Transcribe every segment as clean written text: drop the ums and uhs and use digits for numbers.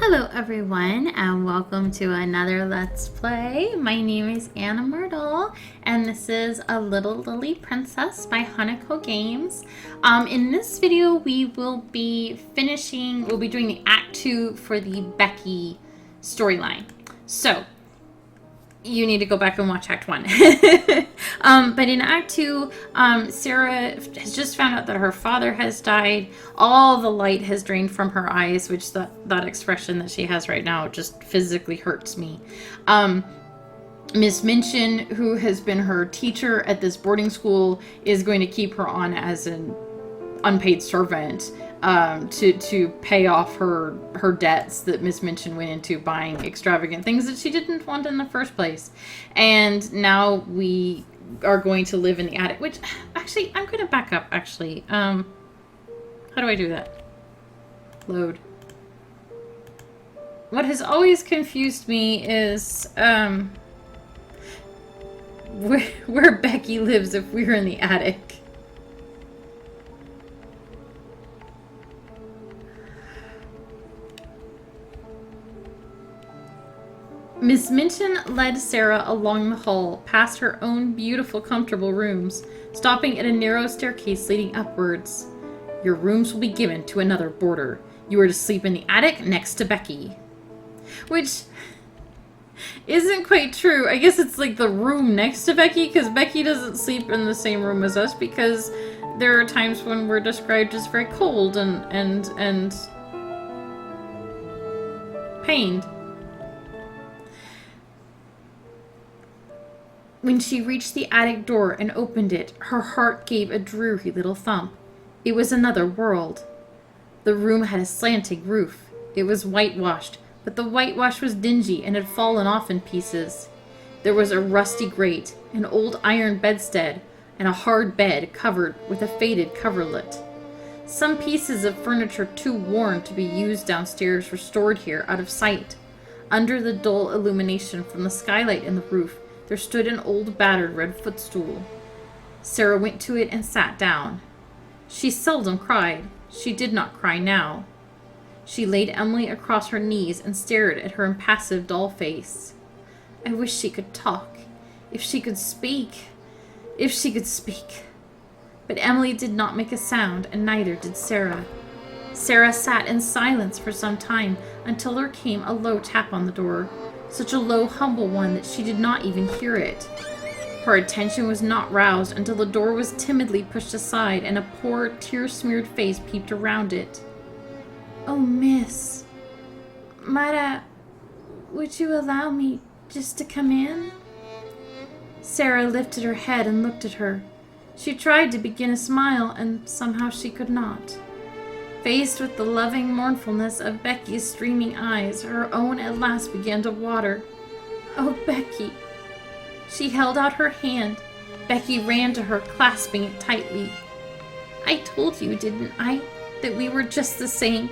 Hello everyone and welcome to another Let's Play. My name is Anna Myrtle and this is A Little Lily Princess by Hanako Games. In this video we'll be doing the Act 2 for the Becky storyline. So, you need to go back and watch Act 1. But in Act 2, Sarah has just found out that her father has died. All the light has drained from her eyes, which that expression that she has right now just physically hurts me. Miss Minchin, who has been her teacher at this boarding school, is going to keep her on as an unpaid servant to pay off her debts that Miss Minchin went into buying extravagant things that she didn't want in the first place. And now we are going to live in the attic, which actually I'm going to back up actually. How do I do that? Load. What has always confused me is where Becky lives if we're in the attic. Miss Minchin led Sarah along the hall, past her own beautiful, comfortable rooms, stopping at a narrow staircase leading upwards. Your rooms will be given to another boarder. You are to sleep in the attic next to Becky. Which isn't quite true. I guess it's like the room next to Becky, because Becky doesn't sleep in the same room as us, because there are times when we're described as very cold and pained. When she reached the attic door and opened it, her heart gave a dreary little thump. It was another world. The room had a slanting roof. It was whitewashed, but the whitewash was dingy and had fallen off in pieces. There was a rusty grate, an old iron bedstead, and a hard bed covered with a faded coverlet. Some pieces of furniture too worn to be used downstairs were stored here out of sight. Under the dull illumination from the skylight in the roof, there stood an old battered red footstool. Sarah went to it and sat down. She seldom cried. She did not cry now. She laid Emily across her knees and stared at her impassive doll face. I wish she could talk. If she could speak. If she could speak. But Emily did not make a sound, and neither did Sarah. Sarah sat in silence for some time until there came a low tap on the door. Such a low, humble one that she did not even hear it. Her attention was not roused until the door was timidly pushed aside and a poor, tear-smeared face peeped around it. "Oh, miss, would you allow me just to come in?" Sarah lifted her head and looked at her. She tried to begin a smile, and somehow she could not. Faced with the loving mournfulness of Becky's streaming eyes, her own at last began to water. "Oh, Becky." She held out her hand. Becky ran to her, clasping it tightly. "I told you, didn't I, that we were just the same,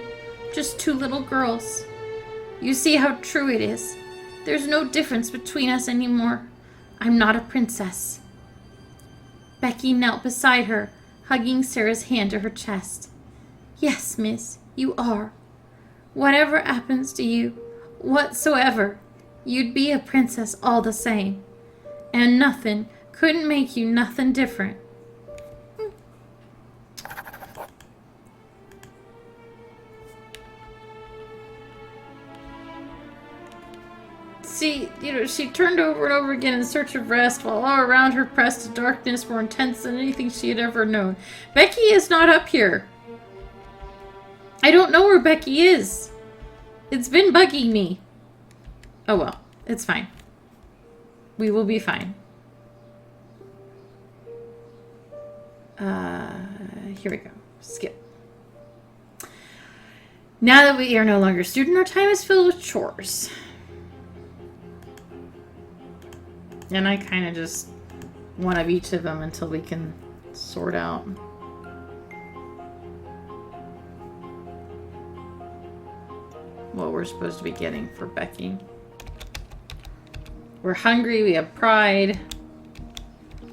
just two little girls. You see how true it is. There's no difference between us anymore. I'm not a princess." Becky knelt beside her, hugging Sarah's hand to her chest. "Yes, miss, you are. Whatever happens to you, whatsoever, you'd be a princess all the same. And nothing couldn't make you nothing different." She turned over and over again in search of rest, while all around her pressed a darkness more intense than anything she had ever known. Becky is not up here. I don't know where Becky is. It's been bugging me. Oh well, it's fine. We will be fine. Here we go. Skip. Now that we are no longer student, our time is filled with chores. And I kind of just one of each of them until we can sort out what we're supposed to be getting for Becky. We're hungry, we have pride.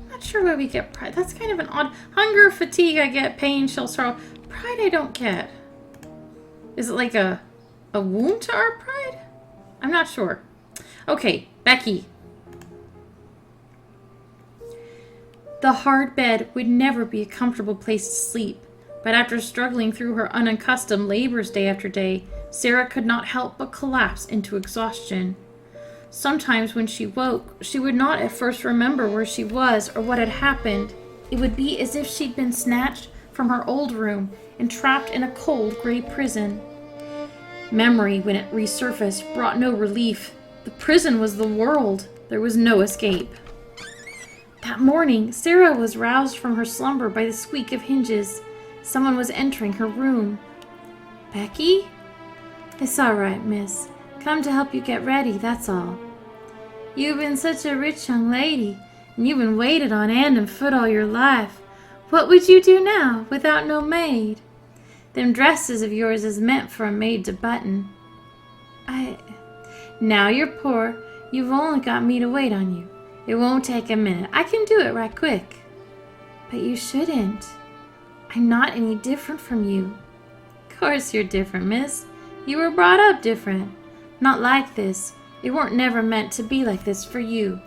Not sure why we get pride. That's kind of an odd... Hunger, fatigue, I get. Pain, chill, sorrow. Pride I don't get. Is it like a A wound to our pride? I'm not sure. Okay, Becky. The hard bed would never be a comfortable place to sleep, but after struggling through her unaccustomed labors day after day, Sarah could not help but collapse into exhaustion. Sometimes when she woke, she would not at first remember where she was or what had happened. It would be as if she'd been snatched from her old room and trapped in a cold gray prison. Memory, when it resurfaced, brought no relief. The prison was the world. There was no escape. That morning, Sarah was roused from her slumber by the squeak of hinges. Someone was entering her room. Becky? It's all right, miss. Come to help you get ready, that's all. You've been such a rich young lady, and you've been waited on hand and foot all your life. What would you do now, without no maid? Them dresses of yours is meant for a maid to button. Now you're poor. You've only got me to wait on you. It won't take a minute. I can do it right quick. But you shouldn't. I'm not any different from you. Of course you're different, miss. You were brought up different. Not like this. It weren't never meant to be like this for you.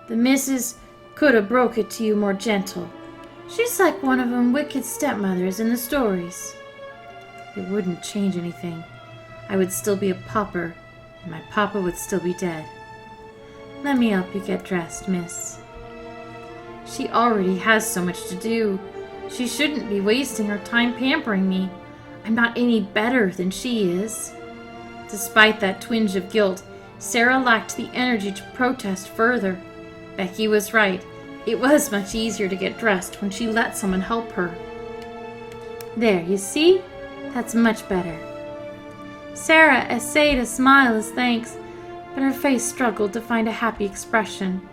The missus could have broke it to you more gentle. She's like one of them wicked stepmothers in the stories. It wouldn't change anything. I would still be a pauper, and my papa would still be dead. Let me help you get dressed, miss. She already has so much to do. She shouldn't be wasting her time pampering me. I'm not any better than she is. Despite that twinge of guilt, Sarah lacked the energy to protest further. Becky was right. It was much easier to get dressed when she let someone help her. There, you see? That's much better. Sarah essayed a smile as thanks, but her face struggled to find a happy expression.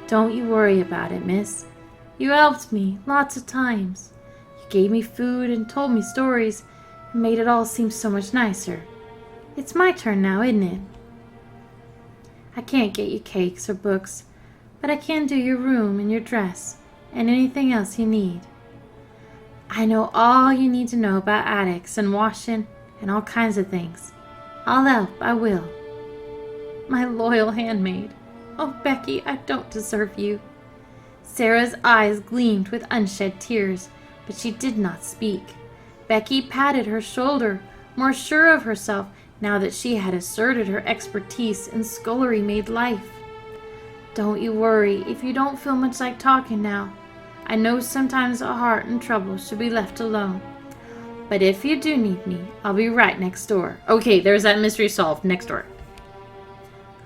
Don't you worry about it, miss. You helped me lots of times. You gave me food and told me stories and made it all seem so much nicer. It's my turn now, isn't it? I can't get you cakes or books, but I can do your room and your dress and anything else you need. I know all you need to know about attics and washing and all kinds of things. I'll help, I will. My loyal handmaid. Oh, Becky, I don't deserve you. Sarah's eyes gleamed with unshed tears, but she did not speak. Becky patted her shoulder, more sure of herself now that she had asserted her expertise in scullery-maid life. Don't you worry if you don't feel much like talking now. I know sometimes a heart in trouble should be left alone. But if you do need me, I'll be right next door. Okay, there's that mystery solved. Next door.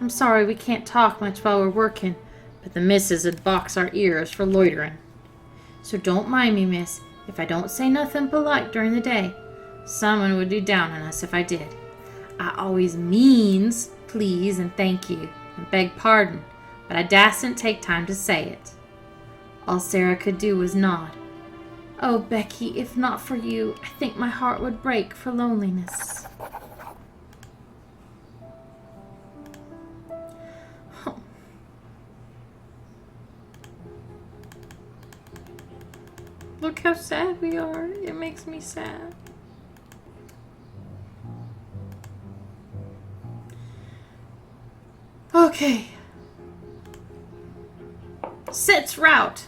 I'm sorry we can't talk much while we're working, but the missus would box our ears for loitering. So don't mind me, miss, if I don't say nothing polite during the day. Someone would be down on us if I did. I always means please and thank you and beg pardon, but I dasn't take time to say it. All Sarah could do was nod. Oh, Becky, if not for you, I think my heart would break for loneliness. Oh. Look how sad we are. It makes me sad. Okay. Sit's route.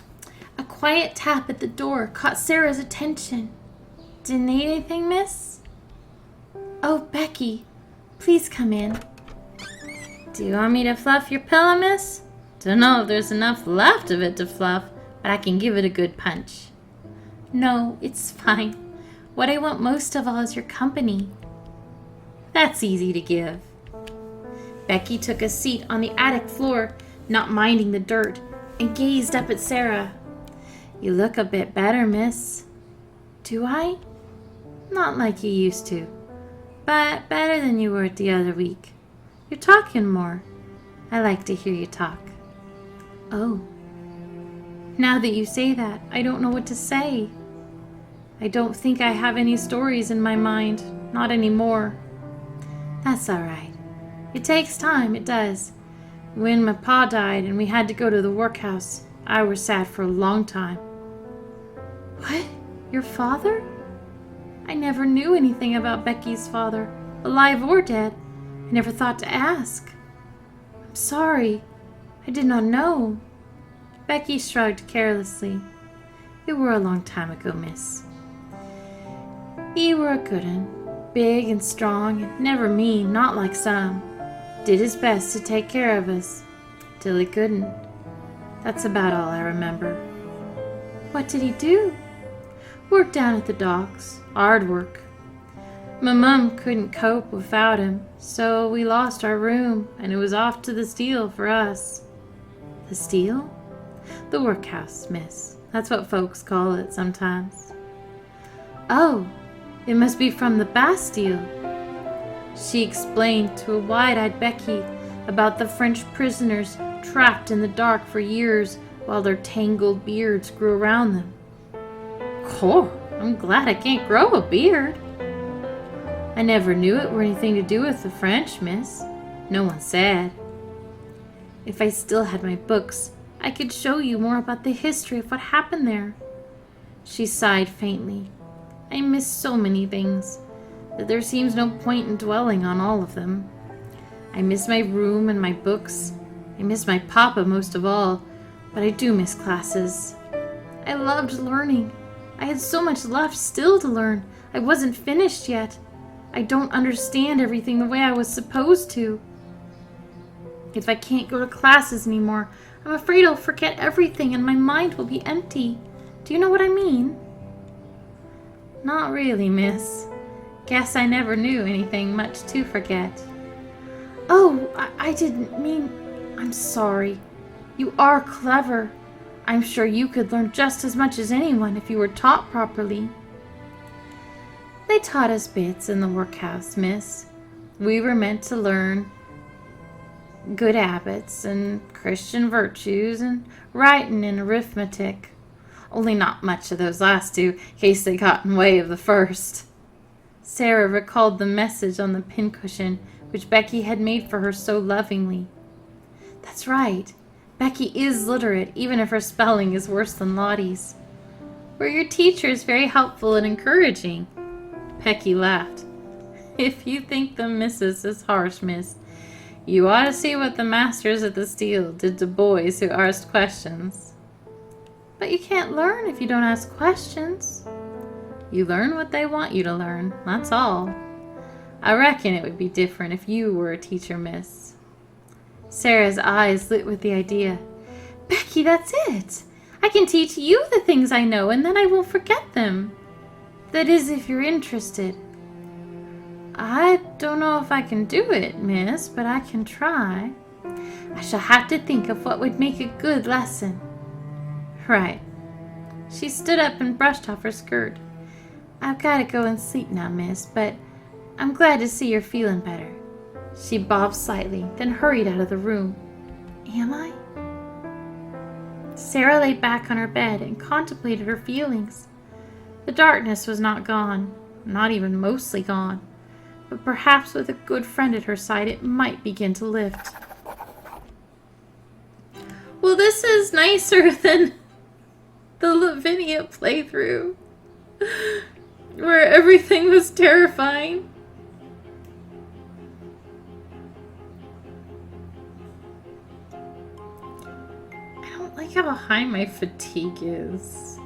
A quiet tap at the door caught Sarah's attention. Didn't need anything, miss? Oh, Becky, please come in. Do you want me to fluff your pillow, miss? Don't know if there's enough left of it to fluff, but I can give it a good punch. No, it's fine. What I want most of all is your company. That's easy to give. Becky took a seat on the attic floor, not minding the dirt, and gazed up at Sarah. You look a bit better, miss. Do I? Not like you used to, but better than you were the other week. You're talking more. I like to hear you talk. Oh. Now that you say that, I don't know what to say. I don't think I have any stories in my mind. Not anymore. That's all right. It takes time, it does. When my pa died and we had to go to the workhouse, I was sad for a long time. What? Your father? I never knew anything about Becky's father, alive or dead. I never thought to ask. I'm sorry. I did not know. Becky shrugged carelessly. It were a long time ago, miss. He were a good un, big and strong, and never mean, not like some. Did his best to take care of us, till he couldn't. That's about all I remember. What did he do? Worked down at the docks, hard work. My mum couldn't cope without him, so we lost our room, and it was off to the steel for us. The steel? The workhouse, miss. That's what folks call it sometimes. Oh, it must be from the Bastille. She explained to a wide-eyed Becky about the French prisoners trapped in the dark for years while their tangled beards grew around them. Core, I'm glad I can't grow a beard. I never knew it were anything to do with the French, miss. No one said. If I still had my books, I could show you more about the history of what happened there. She sighed faintly. I miss so many things that there seems no point in dwelling on all of them. I miss my room and my books. I miss my papa most of all, but I do miss classes. I loved learning. I had so much left still to learn. I wasn't finished yet. I don't understand everything the way I was supposed to. If I can't go to classes anymore, I'm afraid I'll forget everything and my mind will be empty. Do you know what I mean? Not really, miss. Guess I never knew anything much to forget. Oh, I didn't mean... I'm sorry. You are clever. I'm sure you could learn just as much as anyone if you were taught properly. They taught us bits in the workhouse, miss. We were meant to learn good habits and Christian virtues and writing and arithmetic. Only not much of those last two, in case they got in the way of the first. Sarah recalled the message on the pincushion which Becky had made for her so lovingly. That's right. Becky is literate, even if her spelling is worse than Lottie's. Were your teachers very helpful and encouraging? Becky laughed. If you think the missus is harsh, miss, you ought to see what the masters at the steel did to boys who asked questions. But you can't learn if you don't ask questions. You learn what they want you to learn, that's all. I reckon it would be different if you were a teacher, miss. Sarah's eyes lit with the idea. Becky, that's it. I can teach you the things I know, and then I won't forget them. That is, if you're interested. I don't know if I can do it, miss, but I can try. I shall have to think of what would make a good lesson. Right. She stood up and brushed off her skirt. I've got to go and sleep now, miss, but I'm glad to see you're feeling better. She bobbed slightly, then hurried out of the room. Am I? Sarah lay back on her bed and contemplated her feelings. The darkness was not gone, not even mostly gone, but perhaps with a good friend at her side it might begin to lift. Well, this is nicer than the Lavinia playthrough, where everything was terrifying. I don't like how high my fatigue is.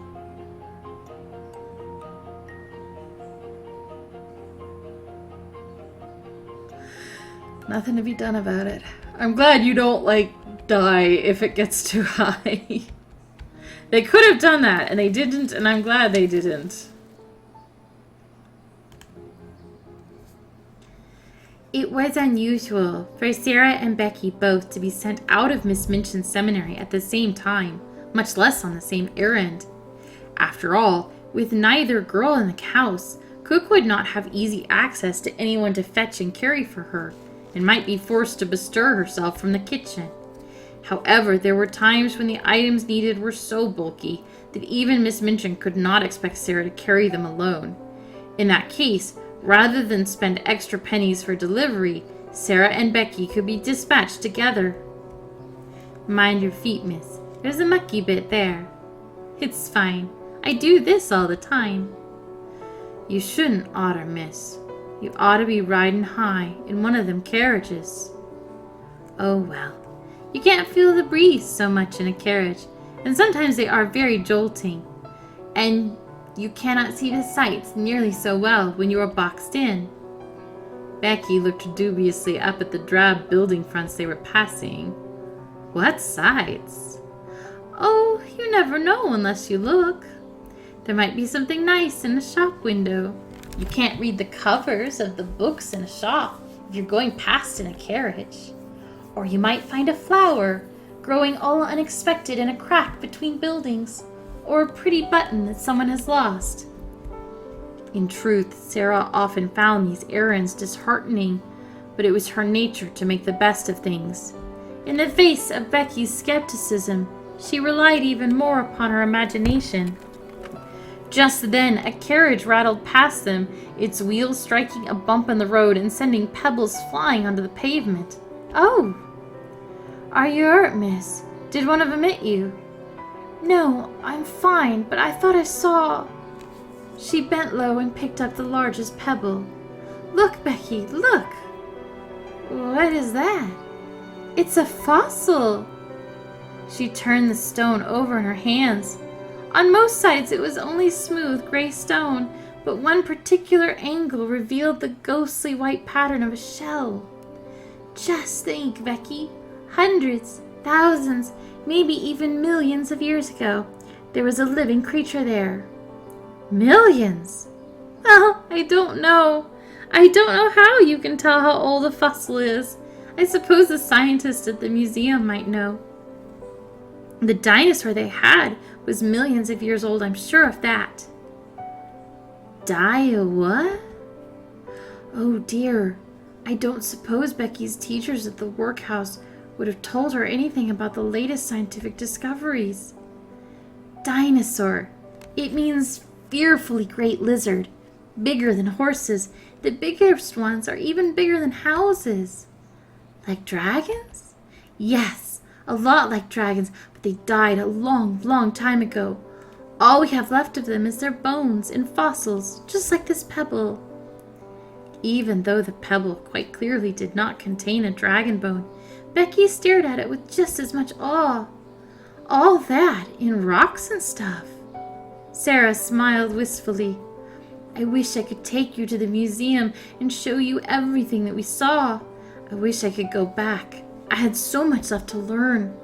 Nothing to be done about it. I'm glad you don't, die if it gets too high. They could have done that, and they didn't, and I'm glad they didn't. It was unusual for Sarah and Becky both to be sent out of Miss Minchin's seminary at the same time, much less on the same errand. After all, with neither girl in the house, Cook would not have easy access to anyone to fetch and carry for her, and might be forced to bestir herself from the kitchen. However, there were times when the items needed were so bulky that even Miss Minchin could not expect Sarah to carry them alone. In that case, rather than spend extra pennies for delivery, Sarah and Becky could be dispatched together. Mind your feet, miss. There's a mucky bit there. It's fine. I do this all the time. You shouldn't oughter, miss. You ought to be riding high in one of them carriages. Oh well, you can't feel the breeze so much in a carriage, and sometimes they are very jolting, and you cannot see the sights nearly so well when you are boxed in. Becky looked dubiously up at the drab building fronts they were passing. What sights? Oh, you never know unless you look. There might be something nice in a shop window. You can't read the covers of the books in a shop if you're going past in a carriage. Or you might find a flower growing all unexpected in a crack between buildings, or a pretty button that someone has lost. In truth, Sarah often found these errands disheartening, but it was her nature to make the best of things. In the face of Becky's skepticism, she relied even more upon her imagination. Just then, a carriage rattled past them, its wheels striking a bump in the road and sending pebbles flying onto the pavement. Oh! Are you hurt, miss? Did one of them hit you? No, I'm fine, but I thought I saw... She bent low and picked up the largest pebble. Look, Becky, look! What is that? It's a fossil! She turned the stone over in her hands. On most sides it was only smooth gray stone, but one particular angle revealed the ghostly white pattern of a shell. Just think, Becky. Hundreds, thousands, maybe even millions of years ago, there was a living creature there. Millions? Well, I don't know. I don't know how you can tell how old a fossil is. I suppose the scientists at the museum might know. The dinosaur they had was millions of years old, I'm sure of that. What? Oh dear, I don't suppose Becky's teachers at the workhouse would have told her anything about the latest scientific discoveries. Dinosaur. It means fearfully great lizard, bigger than horses. The biggest ones are even bigger than houses. Like dragons? Yes, a lot like dragons, but they died a long, long time ago. All we have left of them is their bones and fossils, just like this pebble. Even though the pebble quite clearly did not contain a dragon bone, Becky stared at it with just as much awe. All that in rocks and stuff. Sarah smiled wistfully. I wish I could take you to the museum and show you everything that we saw. I wish I could go back. I had so much left to learn.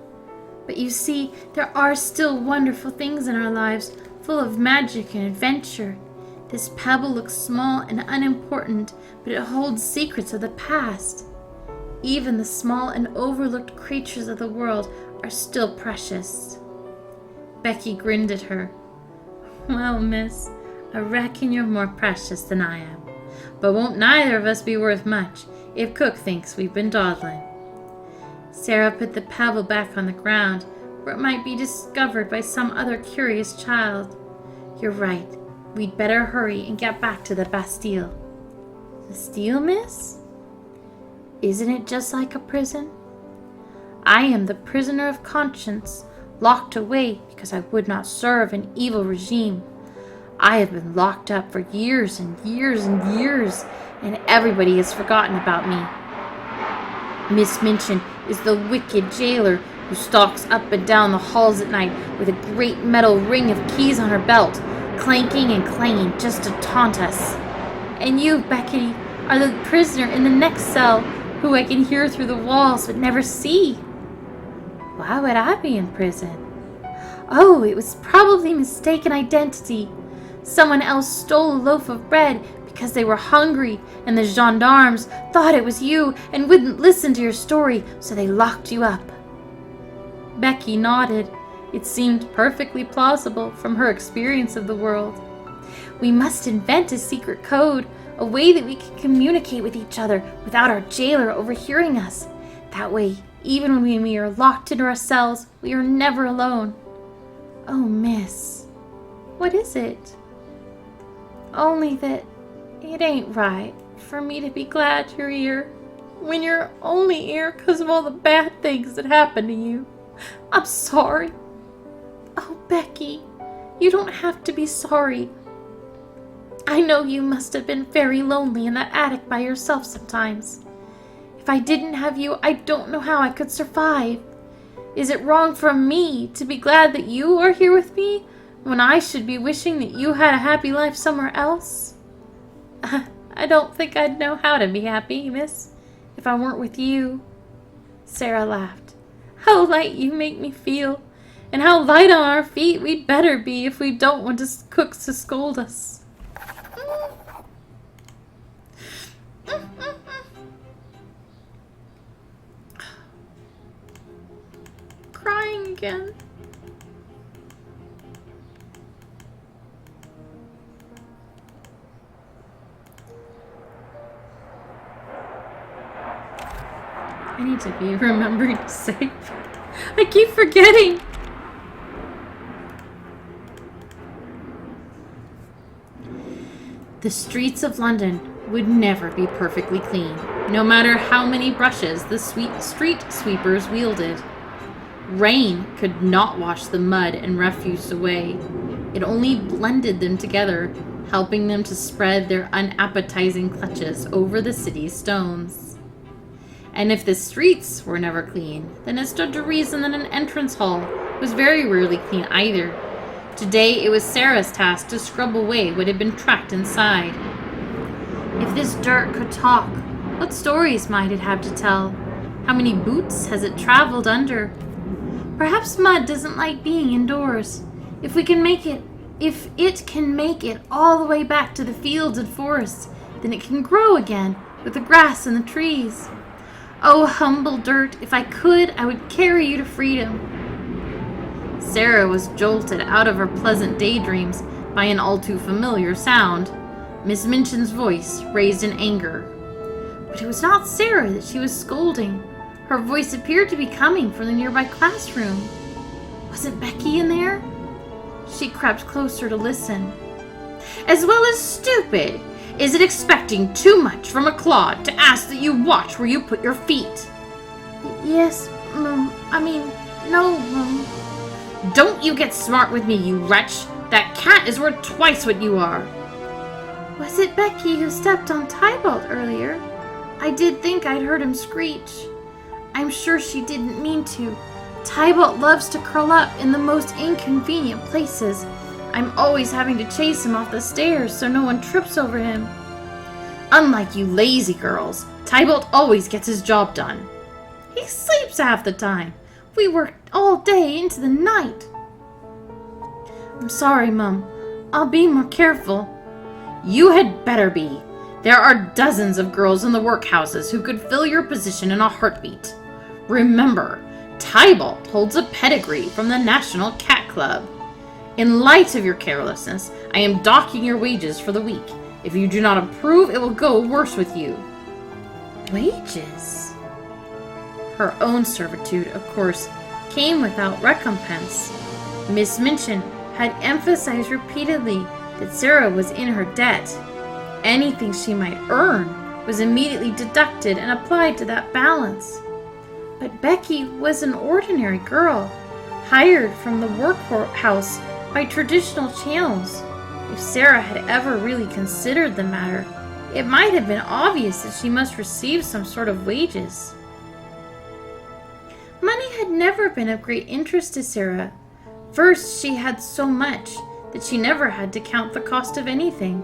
But you see, there are still wonderful things in our lives, full of magic and adventure. This pebble looks small and unimportant, but it holds secrets of the past. Even the small and overlooked creatures of the world are still precious. Becky grinned at her. Well, miss, I reckon you're more precious than I am. But won't neither of us be worth much if Cook thinks we've been dawdling. Sarah put the pebble back on the ground, where it might be discovered by some other curious child. You're right. We'd better hurry and get back to the Bastille. The Bastille, miss? Isn't it just like a prison? I am the prisoner of conscience, locked away because I would not serve an evil regime. I have been locked up for years and years and years, and everybody has forgotten about me. Miss Minchin is the wicked jailer who stalks up and down the halls at night with a great metal ring of keys on her belt, clanking and clanging just to taunt us. And you, Becky, are the prisoner in the next cell who I can hear through the walls but never see. Why would I be in prison? Oh, it was probably mistaken identity. Someone else stole a loaf of bread because they were hungry, and the gendarmes thought it was you and wouldn't listen to your story, so they locked you up. Becky nodded. It seemed perfectly plausible from her experience of the world. We must invent a secret code, a way that we can communicate with each other without our jailer overhearing us. That way, even when we are locked into our cells, we are never alone. Oh, miss, what is it? Only that it ain't right for me to be glad you're here when you're only here because of all the bad things that happened to you. I'm sorry. Oh, Becky, you don't have to be sorry. I know you must have been very lonely in that attic by yourself sometimes. If I didn't have you, I don't know how I could survive. Is it wrong for me to be glad that you are here with me when I should be wishing that you had a happy life somewhere else? I don't think I'd know how to be happy, miss, if I weren't with you. Sarah laughed. How light you make me feel, and how light on our feet we'd better be if we don't want cooks to scold us. Crying again. I need to be remembering to save. I keep forgetting. The streets of London would never be perfectly clean, no matter how many brushes the street sweepers wielded. Rain could not wash the mud and refuse away. It only blended them together, helping them to spread their unappetizing clutches over the city's stones. And if the streets were never clean, then it stood to reason that an entrance hall was very rarely clean either. Today it was Sarah's task to scrub away what had been trapped inside. If this dirt could talk, what stories might it have to tell? How many boots has it traveled under? Perhaps mud doesn't like being indoors. If it can make it all the way back to the fields and forests, then it can grow again with the grass and the trees. Oh, humble dirt, if I could, I would carry you to freedom. Sarah was jolted out of her pleasant daydreams by an all too familiar sound. Miss Minchin's voice, raised in anger. But it was not Sarah that she was scolding. Her voice appeared to be coming from the nearby classroom. Wasn't Becky in there? She crept closer to listen. As well as stupid! Is it expecting too much from a clod to ask that you watch where you put your feet? Yes, Mum. No, Mum. Don't you get smart with me, you wretch! That cat is worth twice what you are. Was it Becky who stepped on Tybalt earlier? I did think I'd heard him screech. I'm sure she didn't mean to. Tybalt loves to curl up in the most inconvenient places. I'm always having to chase him off the stairs so no one trips over him. Unlike you lazy girls, Tybalt always gets his job done. He sleeps half the time. We work all day into the night. I'm sorry, Mum. I'll be more careful. You had better be. There are dozens of girls in the workhouses who could fill your position in a heartbeat. Remember, Tybalt holds a pedigree from the National Cat Club. In light of your carelessness, I am docking your wages for the week. If you do not approve, it will go worse with you. Wages? Her own servitude, of course, came without recompense. Miss Minchin had emphasized repeatedly that Sarah was in her debt. Anything she might earn was immediately deducted and applied to that balance. But Becky was an ordinary girl, hired from the workhouse by traditional channels. If Sarah had ever really considered the matter, it might have been obvious that she must receive some sort of wages. Money had never been of great interest to Sarah. First, she had so much that she never had to count the cost of anything.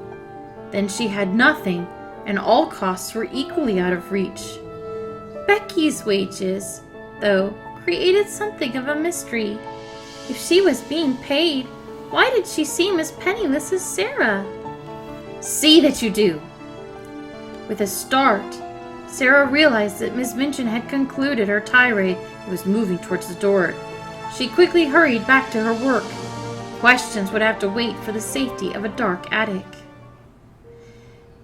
Then she had nothing, and all costs were equally out of reach. Becky's wages, though, created something of a mystery. If she was being paid, why did she seem as penniless as Sarah? See that you do. With a start, Sarah realized that Miss Minchin had concluded her tirade and was moving towards the door. She quickly hurried back to her work. Questions would have to wait for the safety of a dark attic.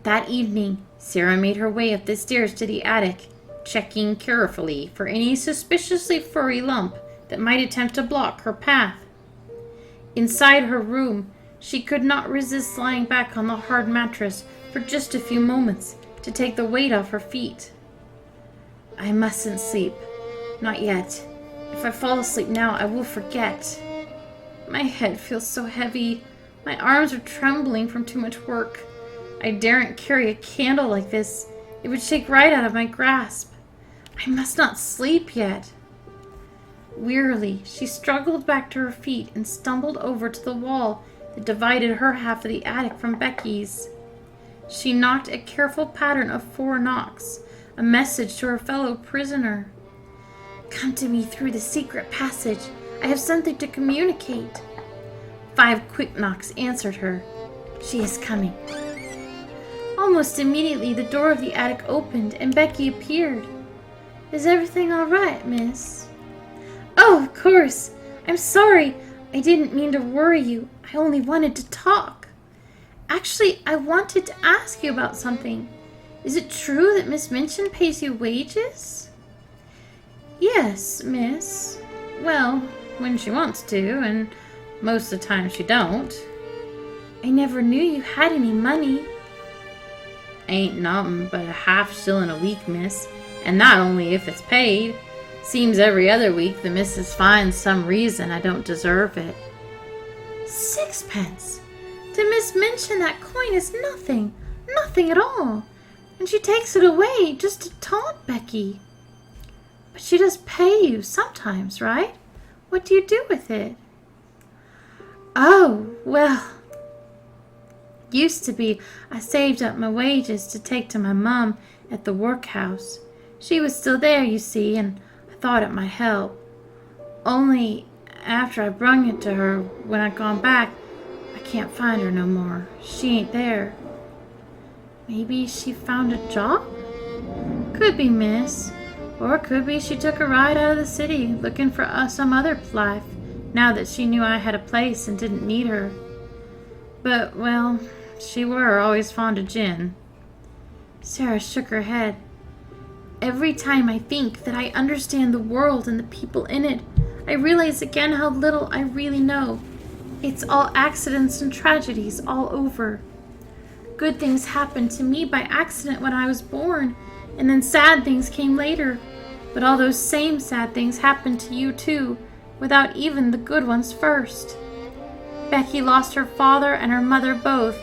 That evening, Sarah made her way up the stairs to the attic, checking carefully for any suspiciously furry lump that might attempt to block her path. Inside her room, she could not resist lying back on the hard mattress for just a few moments to take the weight off her feet. I mustn't sleep. Not yet. If I fall asleep now, I will forget. My head feels so heavy. My arms are trembling from too much work. I daren't carry a candle like this. It would shake right out of my grasp. I must not sleep yet. Wearily, she struggled back to her feet and stumbled over to the wall that divided her half of the attic from Becky's. She knocked a careful pattern of 4 knocks, a message to her fellow prisoner. "Come to me through the secret passage. I have something to communicate." 5 quick knocks answered her. "She is coming." Almost immediately, the door of the attic opened and Becky appeared. "Is everything all right, miss?" "Oh, of course. I'm sorry. I didn't mean to worry you. I only wanted to talk. Actually, I wanted to ask you about something. Is it true that Miss Minchin pays you wages?" "Yes, miss. Well, when she wants to, and most of the time she don't." "I never knew you had any money." "Ain't nothing but a half-shilling a week, miss, and not only if it's paid. Seems every other week the missus finds some reason I don't deserve it." 6pence! To Miss Minchin that coin is nothing, nothing at all, and she takes it away just to taunt Becky. But she does pay you sometimes, right? What do you do with it?" "Oh, well, used to be I saved up my wages to take to my mum at the workhouse. She was still there, you see, and I thought it might help. Only after I brung it to her when I gone back, I can't find her no more. She ain't there." "Maybe she found a job?" "Could be, miss. Or it could be she took a ride out of the city looking for some other life, now that she knew I had a place and didn't need her. But, well, she were always fond of gin." Sarah shook her head. "Every time I think that I understand the world and the people in it, I realize again how little I really know. It's all accidents and tragedies all over. Good things happened to me by accident when I was born, and then sad things came later. But all those same sad things happened to you too, without even the good ones first. Becky lost her father and her mother both.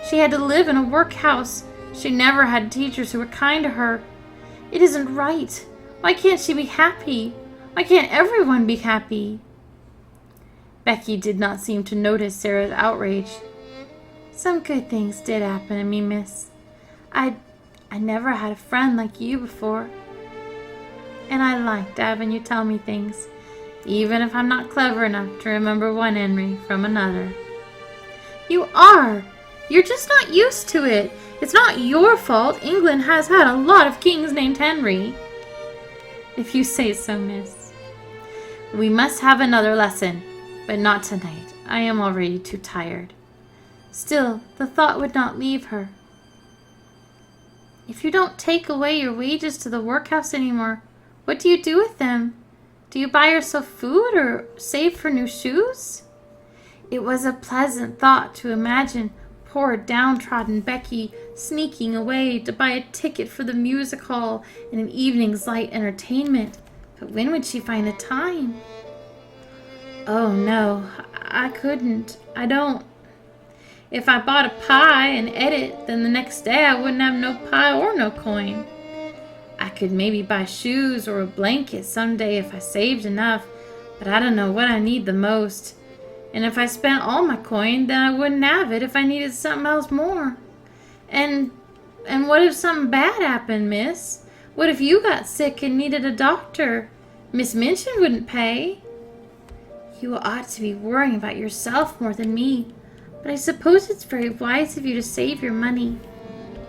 She had to live in a workhouse. She never had teachers who were kind to her. It isn't right. Why can't she be happy? Why can't everyone be happy?" Becky did not seem to notice Sarah's outrage. "Some good things did happen to me, miss. I never had a friend like you before. And I liked having you tell me things, even if I'm not clever enough to remember one Henry from another." "You are. You're just not used to it. It's not your fault. England has had a lot of kings named Henry." "If you say so, miss. We must have another lesson, but not tonight. I am already too tired." Still, the thought would not leave her. "If you don't take away your wages to the workhouse anymore, what do you do with them? Do you buy yourself food or save for new shoes?" It was a pleasant thought to imagine poor downtrodden Becky sneaking away to buy a ticket for the music hall and an evening's light entertainment. But when would she find the time? "Oh, no, I couldn't. I don't. If I bought a pie and ate it, then the next day I wouldn't have no pie or no coin. I could maybe buy shoes or a blanket someday if I saved enough, but I don't know what I need the most. And if I spent all my coin, then I wouldn't have it if I needed something else more. And what if something bad happened, miss? What if you got sick and needed a doctor? Miss Minchin wouldn't pay." "You ought to be worrying about yourself more than me, but I suppose it's very wise of you to save your money."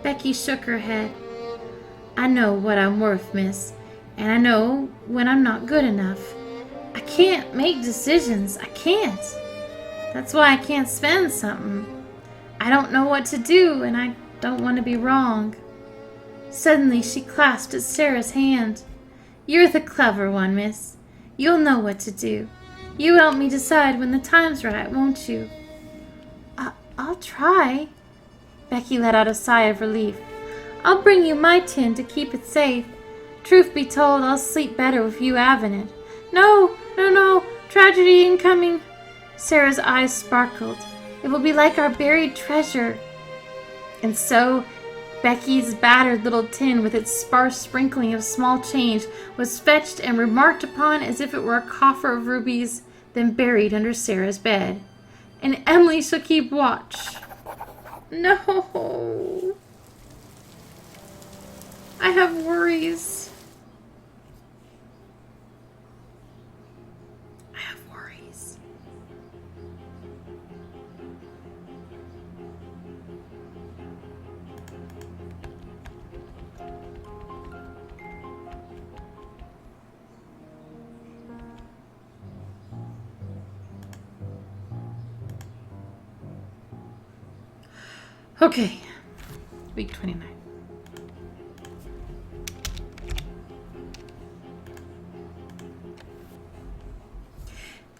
Becky shook her head. "I know what I'm worth, miss, and I know when I'm not good enough. I can't make decisions. I can't. That's why I can't spend something. I don't know what to do, and I don't want to be wrong." Suddenly she clasped at Sarah's hand. "You're the clever one, miss. You'll know what to do. You help me decide when the time's right, won't you?" I'll try." Becky let out a sigh of relief. "I'll bring you my tin to keep it safe. Truth be told, I'll sleep better with you having it." "No, no, no, tragedy incoming." Sarah's eyes sparkled. It will be like our buried treasure. And so Becky's battered little tin with its sparse sprinkling of small change was fetched and remarked upon as if it were a coffer of rubies, then buried under Sarah's bed. And Emily shall keep watch. No. I have worries. I have worries. Okay, week 29.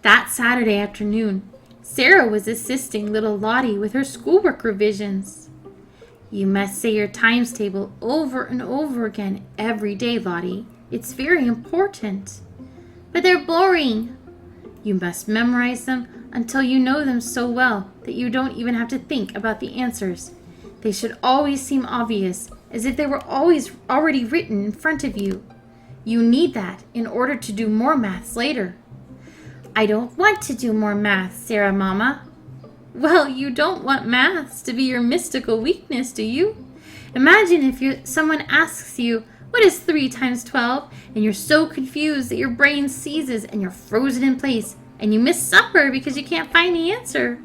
That Saturday afternoon, Sarah was assisting little Lottie with her schoolwork revisions. You must say your times table over and over again every day, Lottie. It's very important. But they're boring. You must memorize them until you know them so well that you don't even have to think about the answers. They should always seem obvious, as if they were always already written in front of you. You need that in order to do more maths later. I don't want to do more maths, Sarah Mama. Well, you don't want maths to be your mystical weakness, do you? Imagine if someone asks you, what is 3 times 12? And you're so confused that your brain seizes and you're frozen in place and you miss supper because you can't find the answer.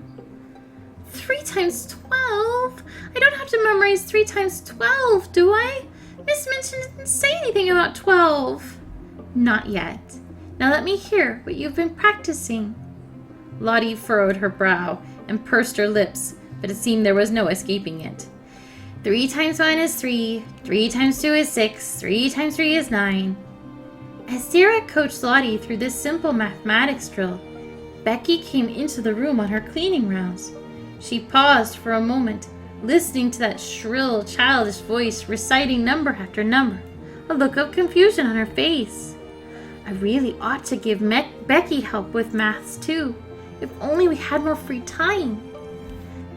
3 times 12? I don't have to memorize 3 times 12, do I? Miss Minchin didn't say anything about 12. Not yet. Now let me hear what you've been practicing. Lottie furrowed her brow and pursed her lips, but it seemed there was no escaping it. 3 times 1 is 3, 3 times 2 is 6, 3 times 3 is 9. As Sarah coached Lottie through this simple mathematics drill, Becky came into the room on her cleaning rounds. She paused for a moment, listening to that shrill, childish voice reciting number after number, a look of confusion on her face. I really ought to give Becky help with maths too. If only we had more free time.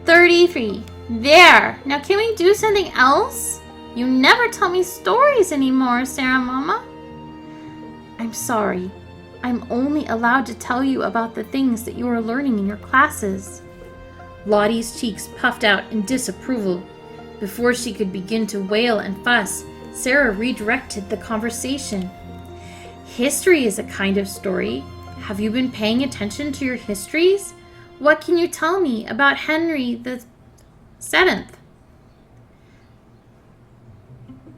33. There! Now can we do something else? You never tell me stories anymore, Sarah Mama. I'm sorry. I'm only allowed to tell you about the things that you are learning in your classes. Lottie's cheeks puffed out in disapproval. Before she could begin to wail and fuss, Sarah redirected the conversation. History is a kind of story. Have you been paying attention to your histories? What can you tell me about Henry the Seventh?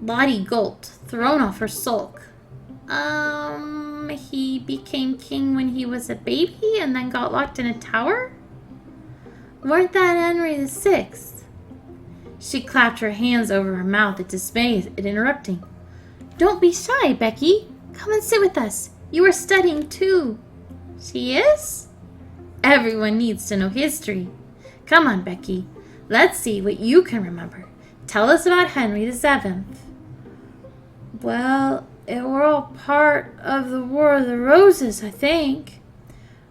Lottie gulped, thrown off her sulk. He became king when he was a baby and then got locked in a tower? Weren't that Henry the Sixth? She clapped her hands over her mouth in dismay at interrupting. Don't be shy, Becky. Come and sit with us. You are studying too. She is? Everyone needs to know history. Come on, Becky. Let's see what you can remember. Tell us about Henry VII. Well, it were all part of the War of the Roses, I think.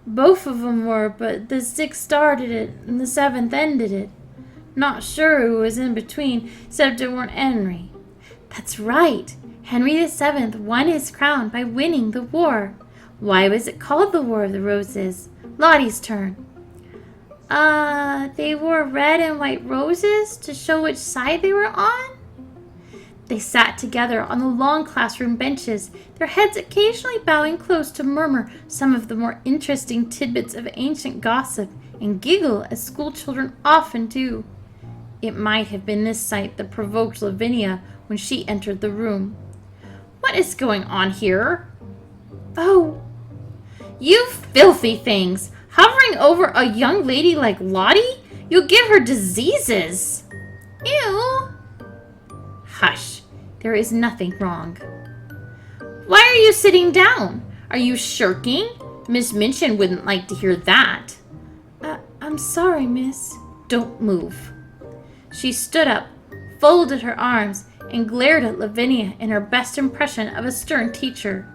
Both of them were, but the 6th started it and the 7th ended it. Not sure who was in between, except it weren't Henry. That's right. Henry VII won his crown by winning the war. Why was it called the War of the Roses? Lottie's turn. They wore red and white roses to show which side they were on? They sat together on the long classroom benches, their heads occasionally bowing close to murmur some of the more interesting tidbits of ancient gossip and giggle as schoolchildren often do. It might have been this sight that provoked Lavinia when she entered the room. What is going on here? Oh, you filthy things! Hovering over a young lady like Lottie? You'll give her diseases! Ew! Hush, there is nothing wrong. Why are you sitting down? Are you shirking? Miss Minchin wouldn't like to hear that. I'm sorry, miss. Don't move. She stood up, folded her arms, and glared at Lavinia in her best impression of a stern teacher.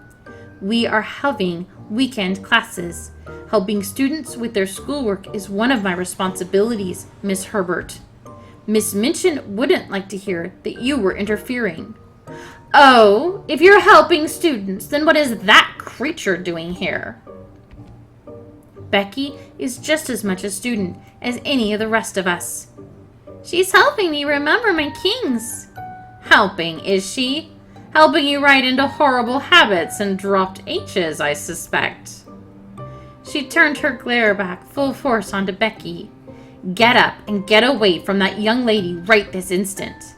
We are having weekend classes. Helping students with their schoolwork is one of my responsibilities, Miss Herbert. Miss Minchin wouldn't like to hear that you were interfering. Oh, if you're helping students, then what is that creature doing here? Becky is just as much a student as any of the rest of us. She's helping me remember my kings. Helping, is she? Helping you right into horrible habits and dropped H's, I suspect. She turned her glare back full force onto Becky. Get up and get away from that young lady right this instant.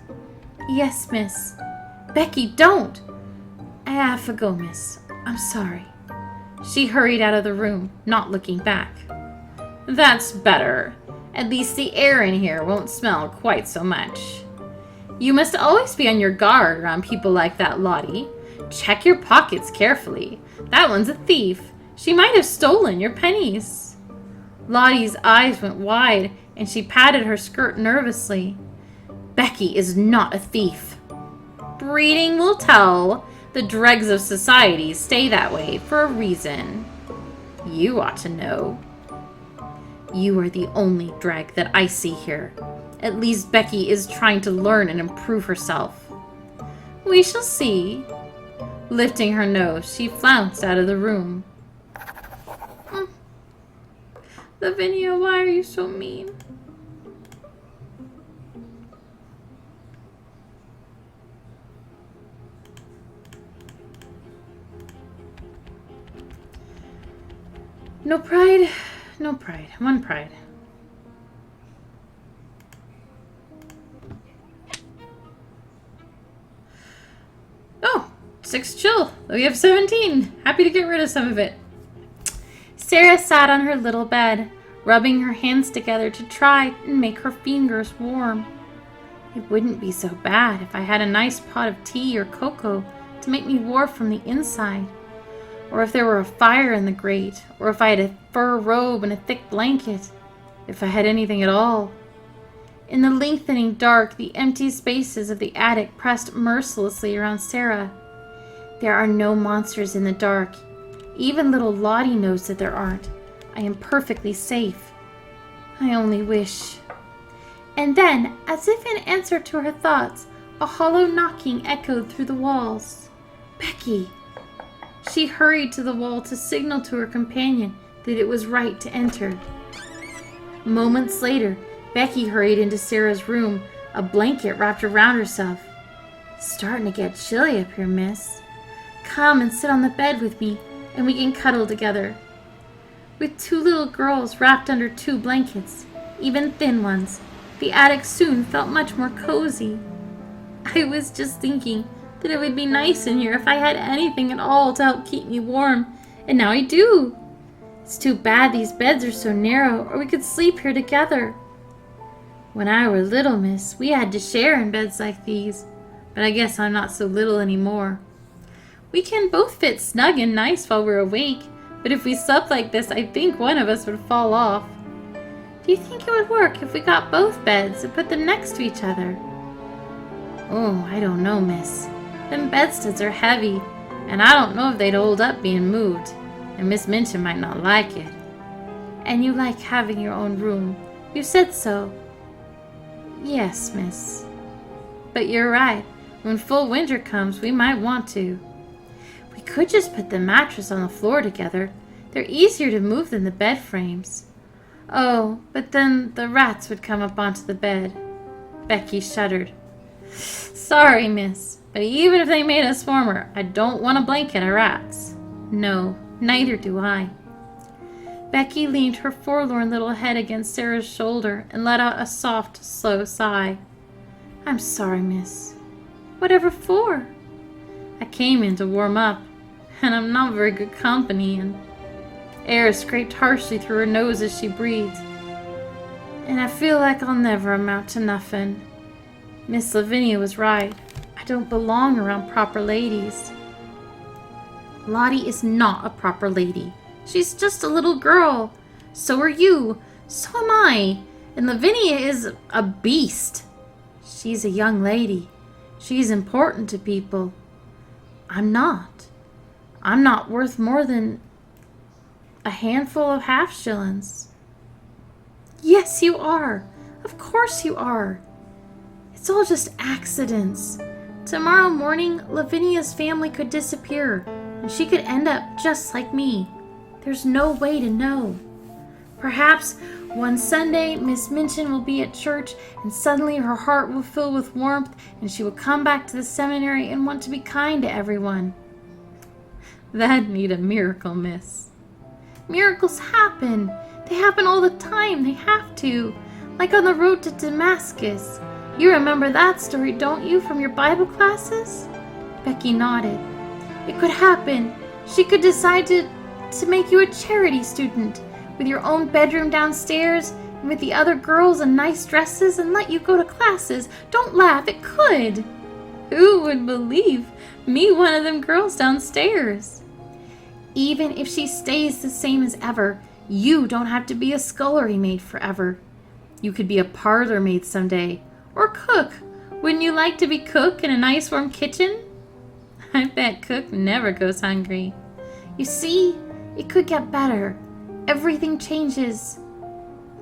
Yes, miss. Becky, don't. I have to go, miss. I'm sorry. She hurried out of the room, not looking back. That's better. At least the air in here won't smell quite so much. You must always be on your guard around people like that, Lottie. Check your pockets carefully. That one's a thief. She might have stolen your pennies. Lottie's eyes went wide, and she patted her skirt nervously. Becky is not a thief. Breeding will tell. The dregs of society stay that way for a reason. You ought to know. You are the only dreg that I see here. At least Becky is trying to learn and improve herself. We shall see. Lifting her nose, she flounced out of the room. Lavinia, why are you so mean? No pride, no pride, one pride. Oh, 6 chill. We have 17. Happy to get rid of some of it. Sarah sat on her little bed, rubbing her hands together to try and make her fingers warm. It wouldn't be so bad if I had a nice pot of tea or cocoa to make me warm from the inside, or if there were a fire in the grate, or if I had a fur robe and a thick blanket, if I had anything at all. In the lengthening dark, the empty spaces of the attic pressed mercilessly around Sarah. There are no monsters in the dark. Even little Lottie knows that there aren't. I am perfectly safe. I only wish. And then, as if in answer to her thoughts, a hollow knocking echoed through the walls. Becky! She hurried to the wall to signal to her companion that it was right to enter. Moments later, Becky hurried into Sarah's room, a blanket wrapped around herself. It's starting to get chilly up here, miss. Come and sit on the bed with me, and we can cuddle together. With 2 little girls wrapped under 2 blankets, even thin ones, the attic soon felt much more cozy. I was just thinking that it would be nice in here if I had anything at all to help keep me warm, and now I do. It's too bad these beds are so narrow, or we could sleep here together. When I were little, miss, we had to share in beds like these, but I guess I'm not so little anymore. We can both fit snug and nice while we're awake, but if we slept like this, I think one of us would fall off. Do you think it would work if we got both beds and put them next to each other? Oh, I don't know, miss. Them bedsteads are heavy, and I don't know if they'd hold up being moved, and Miss Minchin might not like it. And you like having your own room. You said so. Yes, miss. But you're right. When full winter comes, we might want to. We could just put the mattress on the floor together. They're easier to move than the bed frames. Oh, but then the rats would come up onto the bed. Becky shuddered. Sorry, miss, but even if they made us warmer, I don't want a blanket of rats. No, neither do I. Becky leaned her forlorn little head against Sarah's shoulder and let out a soft, slow sigh. I'm sorry, miss. Whatever for? I came in to warm up, and I'm not very good company, and air scraped harshly through her nose as she breathed. And I feel like I'll never amount to nothing. Miss Lavinia was right. I don't belong around proper ladies. Lottie is not a proper lady. She's just a little girl. So are you. So am I. And Lavinia is a beast. She's a young lady. She's important to people. I'm not. I'm not worth more than A handful of half-shillings. Yes, you are. Of course you are. It's all just accidents. Tomorrow morning, Lavinia's family could disappear, and she could end up just like me. There's no way to know. Perhaps one Sunday, Miss Minchin will be at church, and suddenly her heart will fill with warmth, and she will come back to the seminary and want to be kind to everyone. That'd need a miracle, miss. Miracles happen. They happen all the time. They have to. Like on the road to Damascus. You remember that story, don't you, from your Bible classes? Becky nodded. It could happen. She could decide to make you a charity student, with your own bedroom downstairs, and with the other girls in nice dresses, and let you go to classes. Don't laugh, it could. Who would believe me one of them girls downstairs? Even if she stays the same as ever, you don't have to be a scullery maid forever. You could be a parlor maid someday, or cook. Wouldn't you like to be cook in a nice warm kitchen? I bet cook never goes hungry. You see, it could get better. Everything changes.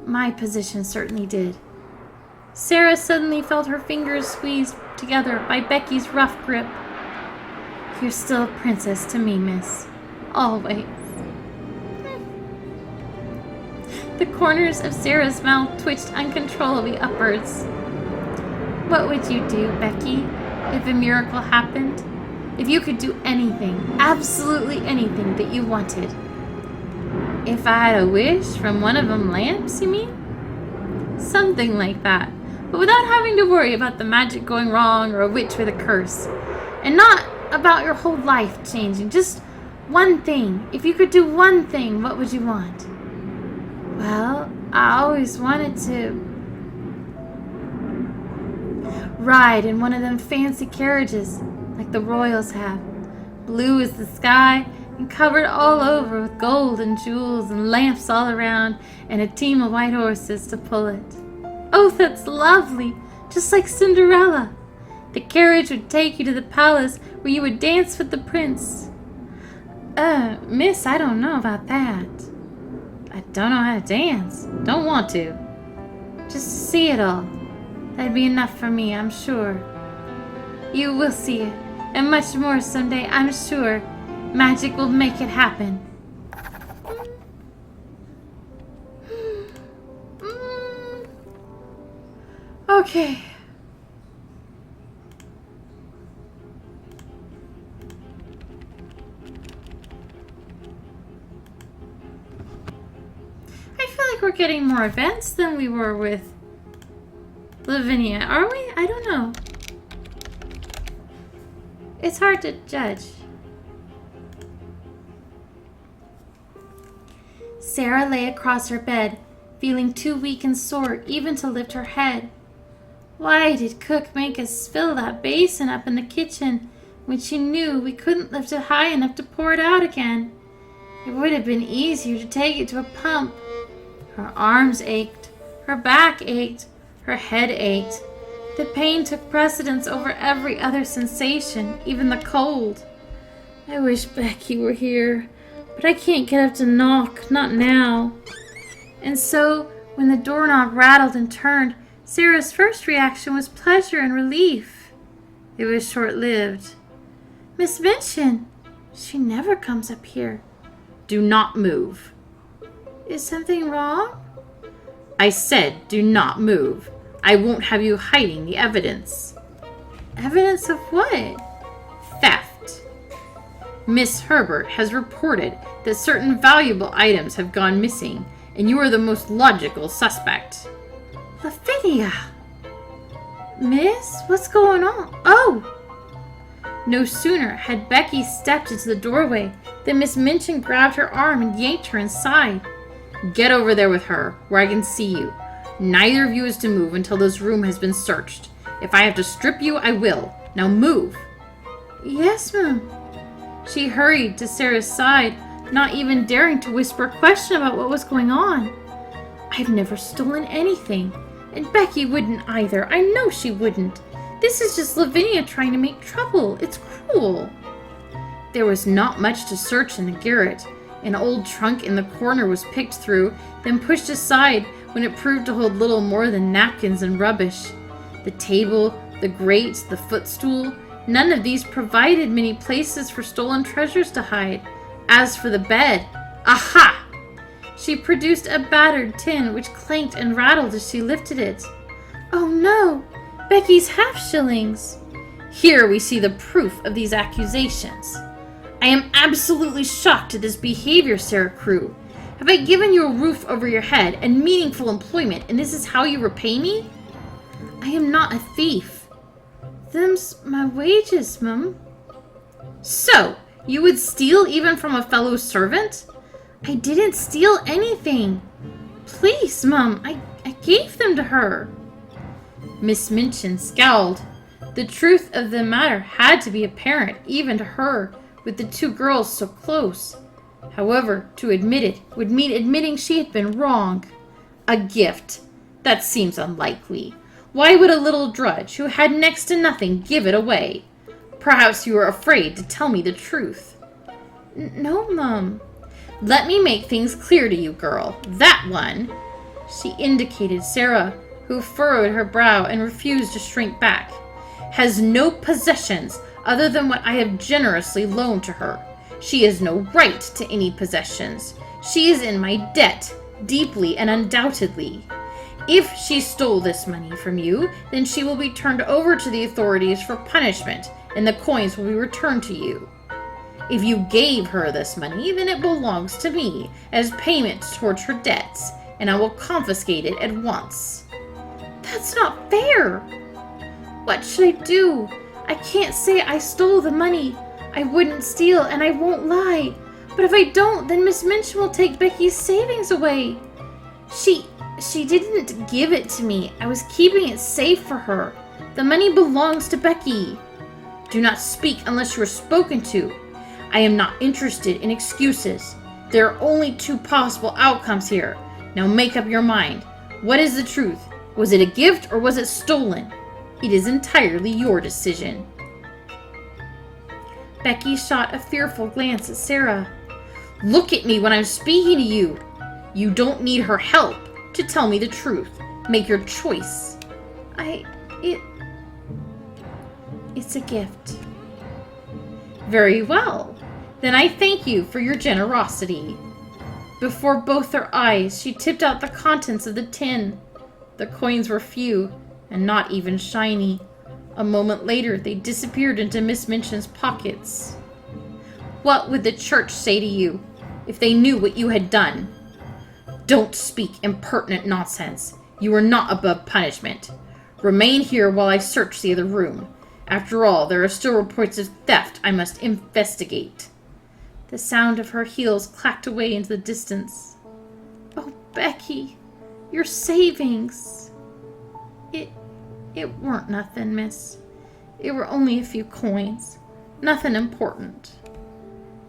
My position certainly did. Sarah suddenly felt her fingers squeezed together by Becky's rough grip. You're still a princess to me, miss. Always. The corners of Sarah's mouth twitched uncontrollably upwards. What would you do, Becky, if a miracle happened? If you could do anything, absolutely anything that you wanted? If I had a wish from one of them lamps, you mean? Something like that, but without having to worry about the magic going wrong or a witch with a curse. And not about your whole life changing, just one thing. If you could do one thing, what would you want? Well, I always wanted to ride in one of them fancy carriages like the royals have, blue as the sky and covered all over with gold and jewels and lamps all around and a team of white horses to pull it. Oh, that's lovely, just like Cinderella. The carriage would take you to the palace where you would dance with the prince. Miss, I don't know about that. I don't know how to dance. Don't want to. Just to see it all. That'd be enough for me, I'm sure. You will see it, and much more someday, I'm sure. Magic will make it happen. Okay. I feel like we're getting more events than we were with Lavinia, are we? I don't know. It's hard to judge. Sarah lay across her bed, feeling too weak and sore even to lift her head. Why did Cook make us fill that basin up in the kitchen when she knew we couldn't lift it high enough to pour it out again? It would have been easier to take it to a pump. Her arms ached, her back ached, her head ached. The pain took precedence over every other sensation, even the cold. I wish Becky were here, but I can't get up to knock, not now. And so, when the doorknob rattled and turned, Sarah's first reaction was pleasure and relief. It was short-lived. Miss Minchin, she never comes up here. Do not move. Is something wrong? I said do not move. I won't have you hiding the evidence. Evidence of what? Theft. Miss Herbert has reported that certain valuable items have gone missing, and you are the most logical suspect. Lavinia! Miss, what's going on? Oh! No sooner had Becky stepped into the doorway than Miss Minchin grabbed her arm and yanked her inside. Get over there with her, where I can see you. Neither of you is to move until this room has been searched. If I have to strip you, I will. Now move. Yes, ma'am. She hurried to Sarah's side, not even daring to whisper a question about what was going on. I've never stolen anything, and Becky wouldn't either. I know she wouldn't. This is just Lavinia trying to make trouble. It's cruel. There was not much to search in the garret. An old trunk in the corner was picked through, then pushed aside when it proved to hold little more than napkins and rubbish. The table, the grate, the footstool, none of these provided many places for stolen treasures to hide. As for the bed, aha! She produced a battered tin which clanked and rattled as she lifted it. Oh no! Becky's half-shillings! Here we see the proof of these accusations. I am absolutely shocked at this behavior, Sarah Crew. Have I given you a roof over your head and meaningful employment, and this is how you repay me? I am not a thief. Them's my wages, Mum. So, you would steal even from a fellow servant? I didn't steal anything. Please, Mum, I gave them to her. Miss Minchin scowled. The truth of the matter had to be apparent even to her, with the two girls so close. However, to admit it would mean admitting she had been wrong. A gift. That seems unlikely. Why would a little drudge who had next to nothing give it away? Perhaps you are afraid to tell me the truth. No, Mum. Let me make things clear to you, girl. That one, she indicated Sarah, who furrowed her brow and refused to shrink back, has no possessions other than what I have generously loaned to her. She has no right to any possessions. She is in my debt, deeply and undoubtedly. If she stole this money from you, then she will be turned over to the authorities for punishment, and the coins will be returned to you. If you gave her this money, then it belongs to me as payment towards her debts, and I will confiscate it at once. That's not fair. What should I do? I can't say I stole the money. I wouldn't steal, and I won't lie. But if I don't, then Miss Minchin will take Becky's savings away. She didn't give it to me. I was keeping it safe for her. The money belongs to Becky. Do not speak unless you are spoken to. I am not interested in excuses. There are only two possible outcomes here. Now make up your mind. What is the truth? Was it a gift or was it stolen? It is entirely your decision. Becky shot a fearful glance at Sarah. Look at me when I'm speaking to you. You don't need her help to tell me the truth. Make your choice. It's a gift. Very well. Then I thank you for your generosity. Before both their eyes, she tipped out the contents of the tin. The coins were few and not even shiny. A moment later, they disappeared into Miss Minchin's pockets. What would the church say to you if they knew what you had done? Don't speak impertinent nonsense. You are not above punishment. Remain here while I search the other room. After all, there are still reports of theft I must investigate. The sound of her heels clacked away into the distance. Oh, Becky, your savings. It weren't nothing, miss. It were only a few coins. Nothing important.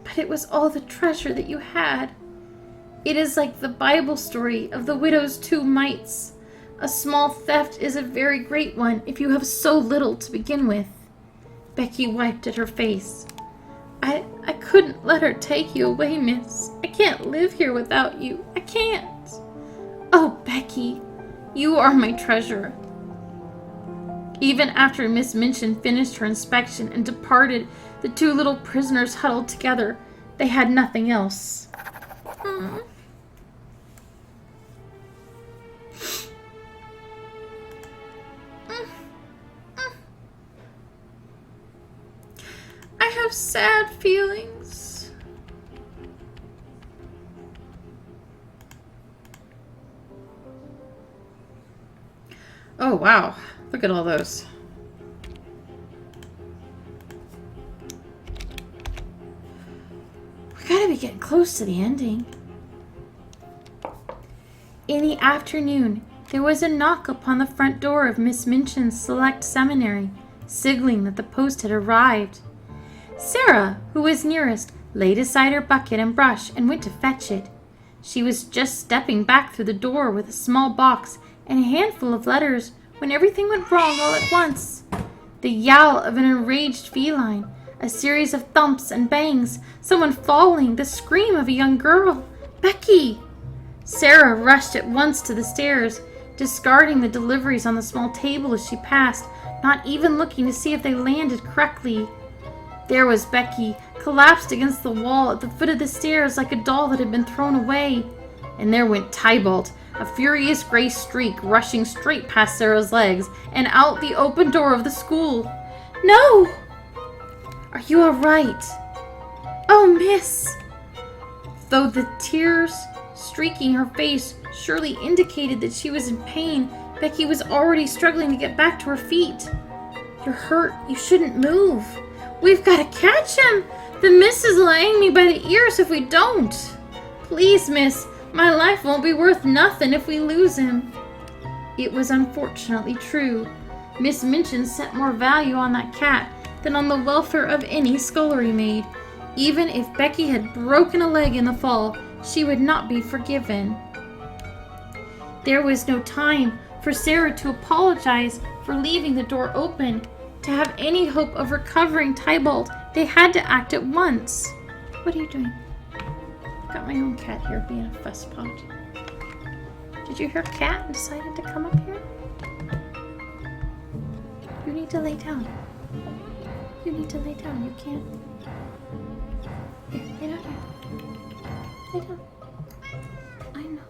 But it was all the treasure that you had. It is like the Bible story of the widow's 2 mites. A small theft is a very great one if you have so little to begin with. Becky wiped at her face. I couldn't let her take you away, miss. I can't live here without you. I can't. Oh, Becky, you are my treasure. Even after Miss Minchin finished her inspection and departed, the 2 little prisoners huddled together. They had nothing else. I have sad feelings. Oh, wow. Look at all those. We gotta be getting close to the ending. In the afternoon, there was a knock upon the front door of Miss Minchin's Select Seminary, signaling that the post had arrived. Sarah, who was nearest, laid aside her bucket and brush and went to fetch it. She was just stepping back through the door with a small box and a handful of letters when everything went wrong all at once. The yowl of an enraged feline, A series of thumps and bangs, someone falling, the scream of a young girl. Becky! Sarah rushed at once to the stairs, discarding the deliveries on the small table as she passed, not even looking to see if they landed correctly. There was Becky, collapsed against the wall at the foot of the stairs like a doll that had been thrown away. And there went Tybalt, a furious gray streak rushing straight past Sarah's legs and out the open door of the school. No! Are you all right? Oh, miss! Though the tears streaking her face surely indicated that she was in pain, Becky was already struggling to get back to her feet. You're hurt. You shouldn't move. We've got to catch him. The miss is laying me by the ears if we don't. Please, miss. My life won't be worth nothing if we lose him. It was unfortunately true. Miss Minchin set more value on that cat than on the welfare of any scullery maid. Even if Becky had broken a leg in the fall, she would not be forgiven. There was no time for Sarah to apologize for leaving the door open. To have any hope of recovering Tybalt, they had to act at once. What are you doing? I've got my own cat here being a fusspot. Did you hear cat and decided to come up here? You need to lay down. You need to lay down. You can't. Here, lay down here. Lay down. I know.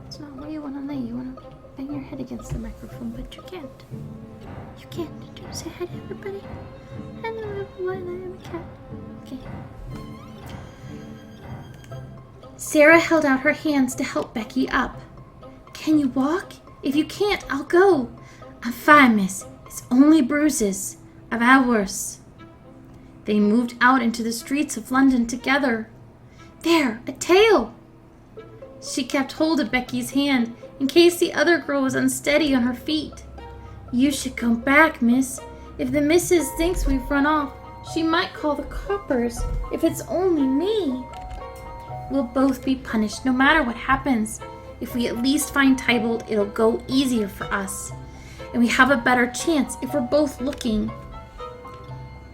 It's not where you want to lay. You want to bang your head against the microphone, but you can't. You can't. Do say hi to everybody. Hello, everyone. I am a cat. Okay. Sarah held out her hands to help Becky up. Can you walk? If you can't, I'll go. I'm fine, miss. It's only bruises. I've had worse. They moved out into the streets of London together. There, a tail! She kept hold of Becky's hand in case the other girl was unsteady on her feet. You should come back, miss. If the missus thinks we've run off, she might call the coppers if it's only me. We'll both be punished no matter what happens. If we at least find Tybalt, it'll go easier for us. And we have a better chance if we're both looking.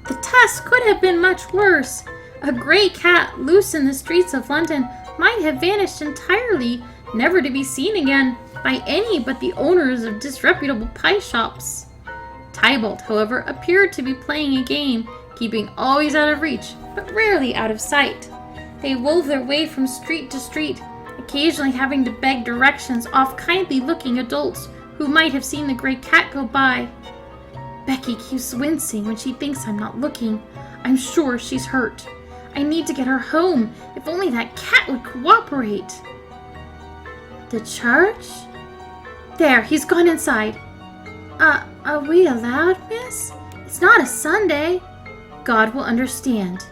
The test could have been much worse. A gray cat loose in the streets of London might have vanished entirely, never to be seen again by any but the owners of disreputable pie shops. Tybalt, however, appeared to be playing a game, keeping always out of reach, but rarely out of sight. They wove their way from street to street, occasionally having to beg directions off kindly-looking adults who might have seen the gray cat go by. Becky keeps wincing when she thinks I'm not looking. I'm sure she's hurt. I need to get her home. If only that cat would cooperate. The church? There, he's gone inside. Are we allowed, miss? It's not a Sunday. God will understand.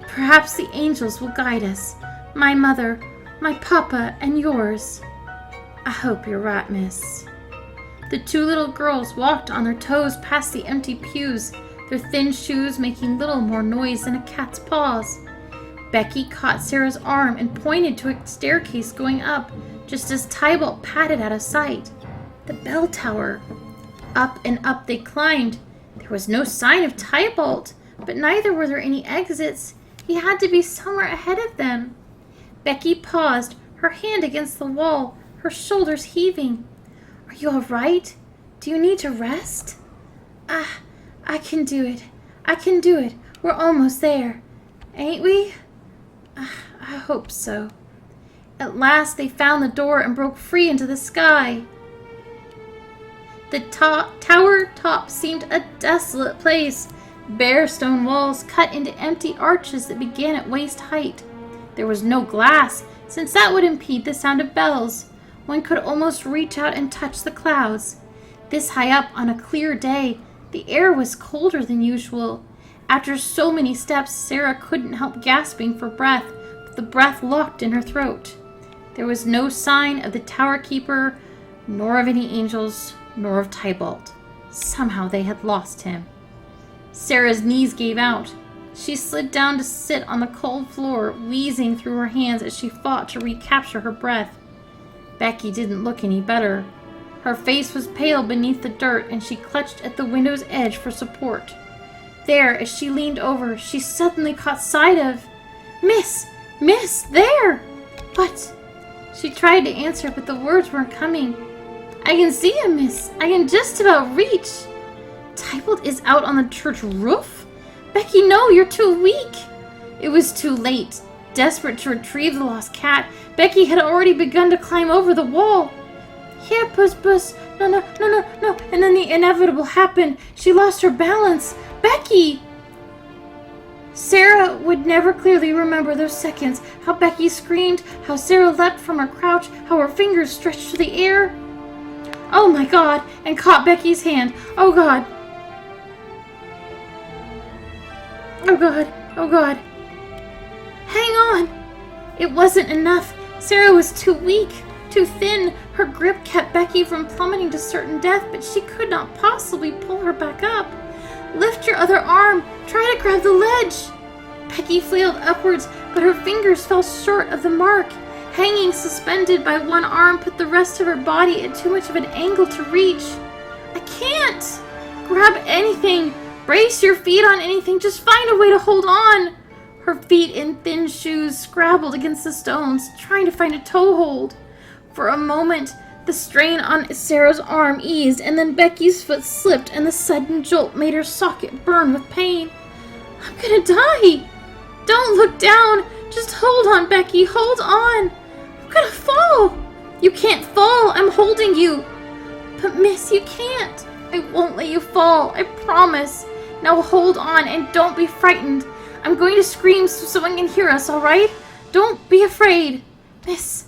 Perhaps the angels will guide us. My mother, my papa, and yours. I hope you're right, miss. The two little girls walked on their toes past the empty pews, their thin shoes making little more noise than a cat's paws. Becky caught Sarah's arm and pointed to a staircase going up, just as Tybalt padded out of sight. The bell tower. Up and up they climbed. There was no sign of Tybalt, but neither were there any exits. He had to be somewhere ahead of them. Becky paused, her hand against the wall, her shoulders heaving. Are you all right? Do you need to rest? I can do it. I can do it. We're almost there. Ain't we? I hope so. At last they found the door and broke free into the sky. The tower top seemed a desolate place. Bare stone walls cut into empty arches that began at waist height. There was no glass, since that would impede the sound of bells. One could almost reach out and touch the clouds. This high up on a clear day, the air was colder than usual. After so many steps, Sarah couldn't help gasping for breath, but the breath locked in her throat. There was no sign of the tower keeper, nor of any angels, nor of Tybalt. Somehow they had lost him. Sarah's knees gave out. She slid down to sit on the cold floor, wheezing through her hands as she fought to recapture her breath. Becky didn't look any better. Her face was pale beneath the dirt, and she clutched at the window's edge for support. There, as she leaned over, she suddenly caught sight of... Miss! Miss! There! What? She tried to answer, but the words weren't coming. I can see him, miss. I can just about reach. Tybalt is out on the church roof? Becky, no, you're too weak. It was too late. Desperate to retrieve the lost cat, Becky had already begun to climb over the wall. Here, Puss Puss. No. And then the inevitable happened. She lost her balance. Becky! Sarah would never clearly remember those seconds. How Becky screamed, how Sarah leapt from her crouch, how her fingers stretched to the air. Oh my God! And caught Becky's hand. Oh God! Oh God! Oh God! Hang on! It wasn't enough. Sarah was too weak, too thin. Her grip kept Becky from plummeting to certain death, but she could not possibly pull her back up. Lift your other arm. Try to grab the ledge. Becky flailed upwards, but her fingers fell short of the mark. Hanging suspended by one arm put the rest of her body at too much of an angle to reach. I can't. Grab anything. Brace your feet on anything. Just find a way to hold on. Her feet in thin shoes scrabbled against the stones, trying to find a toehold. For a moment, the strain on Sarah's arm eased, and then Becky's foot slipped, and the sudden jolt made her socket burn with pain. I'm gonna die! Don't look down! Just hold on, Becky, hold on! I'm gonna fall! You can't fall! I'm holding you! But miss, you can't! I won't let you fall, I promise! Now hold on and don't be frightened. I'm going to scream so someone can hear us, alright? Don't be afraid. Miss...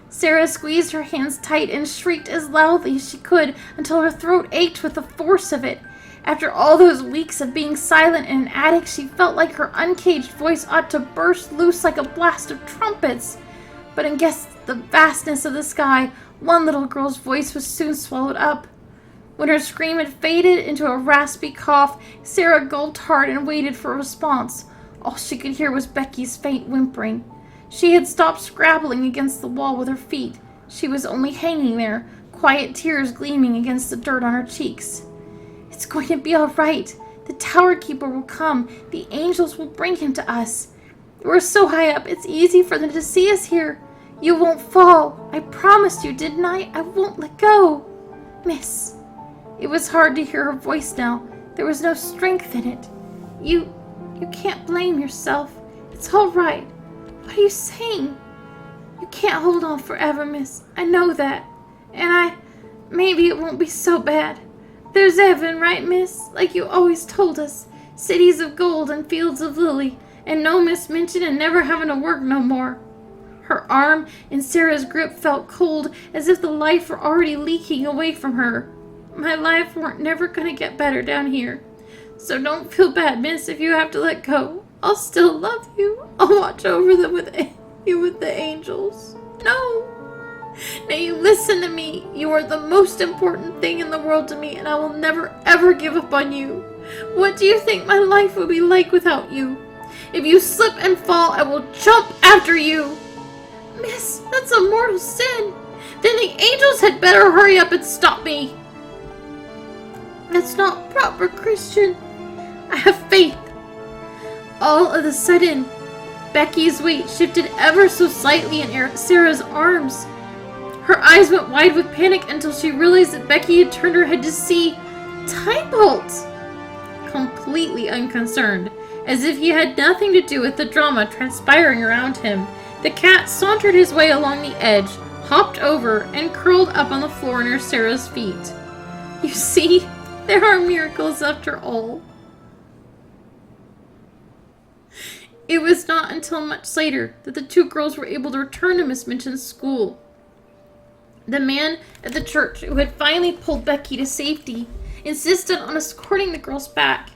Sarah squeezed her hands tight and shrieked as loudly as she could until her throat ached with the force of it. After all those weeks of being silent in an attic, she felt like her uncaged voice ought to burst loose like a blast of trumpets. But against the vastness of the sky, one little girl's voice was soon swallowed up. When her scream had faded into a raspy cough, Sarah gulped hard and waited for a response. All she could hear was Becky's faint whimpering. She had stopped scrabbling against the wall with her feet. She was only hanging there, quiet tears gleaming against the dirt on her cheeks. It's going to be all right. The tower keeper will come. The angels will bring him to us. We're so high up, it's easy for them to see us here. You won't fall. I promised you, didn't I? I won't let go. Miss. It was hard to hear her voice now. There was no strength in it. You can't blame yourself. It's all right. What are you saying? You can't hold on forever, miss. I know that. And maybe it won't be so bad. There's heaven, right, miss? Like you always told us. Cities of gold and fields of lily. And no Miss Minchin and never having to work no more. Her arm in Sarah's grip felt cold, as if the life were already leaking away from her. My life weren't never gonna get better down here. So don't feel bad, miss, if you have to let go. I'll still love you. I'll watch over them with the angels. No. Now you listen to me. You are the most important thing in the world to me, and I will never ever give up on you. What do you think my life would be like without you? If you slip and fall, I will jump after you. Miss, that's a mortal sin. Then the angels had better hurry up and stop me. That's not proper, Christian. I have faith. All of a sudden, Becky's weight shifted ever so slightly in Sarah's arms. Her eyes went wide with panic until she realized that Becky had turned her head to see Tybalt. Completely unconcerned, as if he had nothing to do with the drama transpiring around him, the cat sauntered his way along the edge, hopped over, and curled up on the floor near Sarah's feet. You see, there are miracles after all. It was not until much later that the two girls were able to return to Miss Minchin's school. The man at the church, who had finally pulled Becky to safety, insisted on escorting the girls back.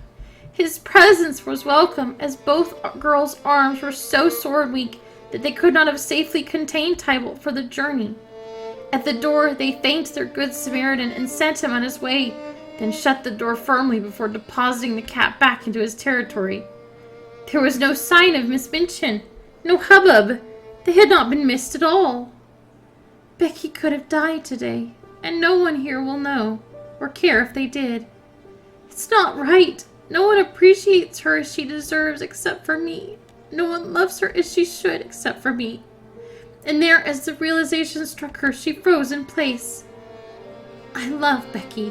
His presence was welcome, as both girls' arms were so sore and weak that they could not have safely contained Tybalt for the journey. At the door, they thanked their good Samaritan and sent him on his way, then shut the door firmly before depositing the cat back into his territory. There was no sign of Miss Minchin, no hubbub. They had not been missed at all. Becky could have died today, and no one here will know, or care if they did. It's not right. No one appreciates her as she deserves except for me. No one loves her as she should except for me. And there, as the realization struck her, she froze in place. I love Becky.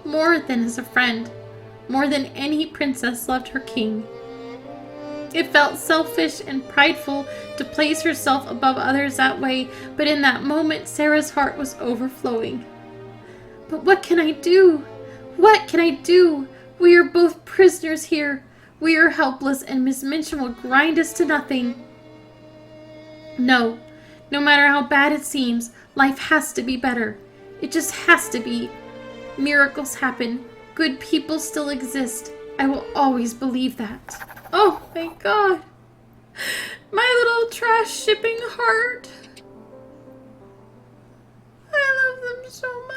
More than as a friend. More than any princess loved her king. It felt selfish and prideful to place herself above others that way, but in that moment, Sarah's heart was overflowing. But what can I do? What can I do? We are both prisoners here. We are helpless, and Miss Minchin will grind us to nothing. No matter how bad it seems, life has to be better. It just has to be. Miracles happen. Good people still exist. I will always believe that. Oh my God. My little trash shipping heart. I love them so much.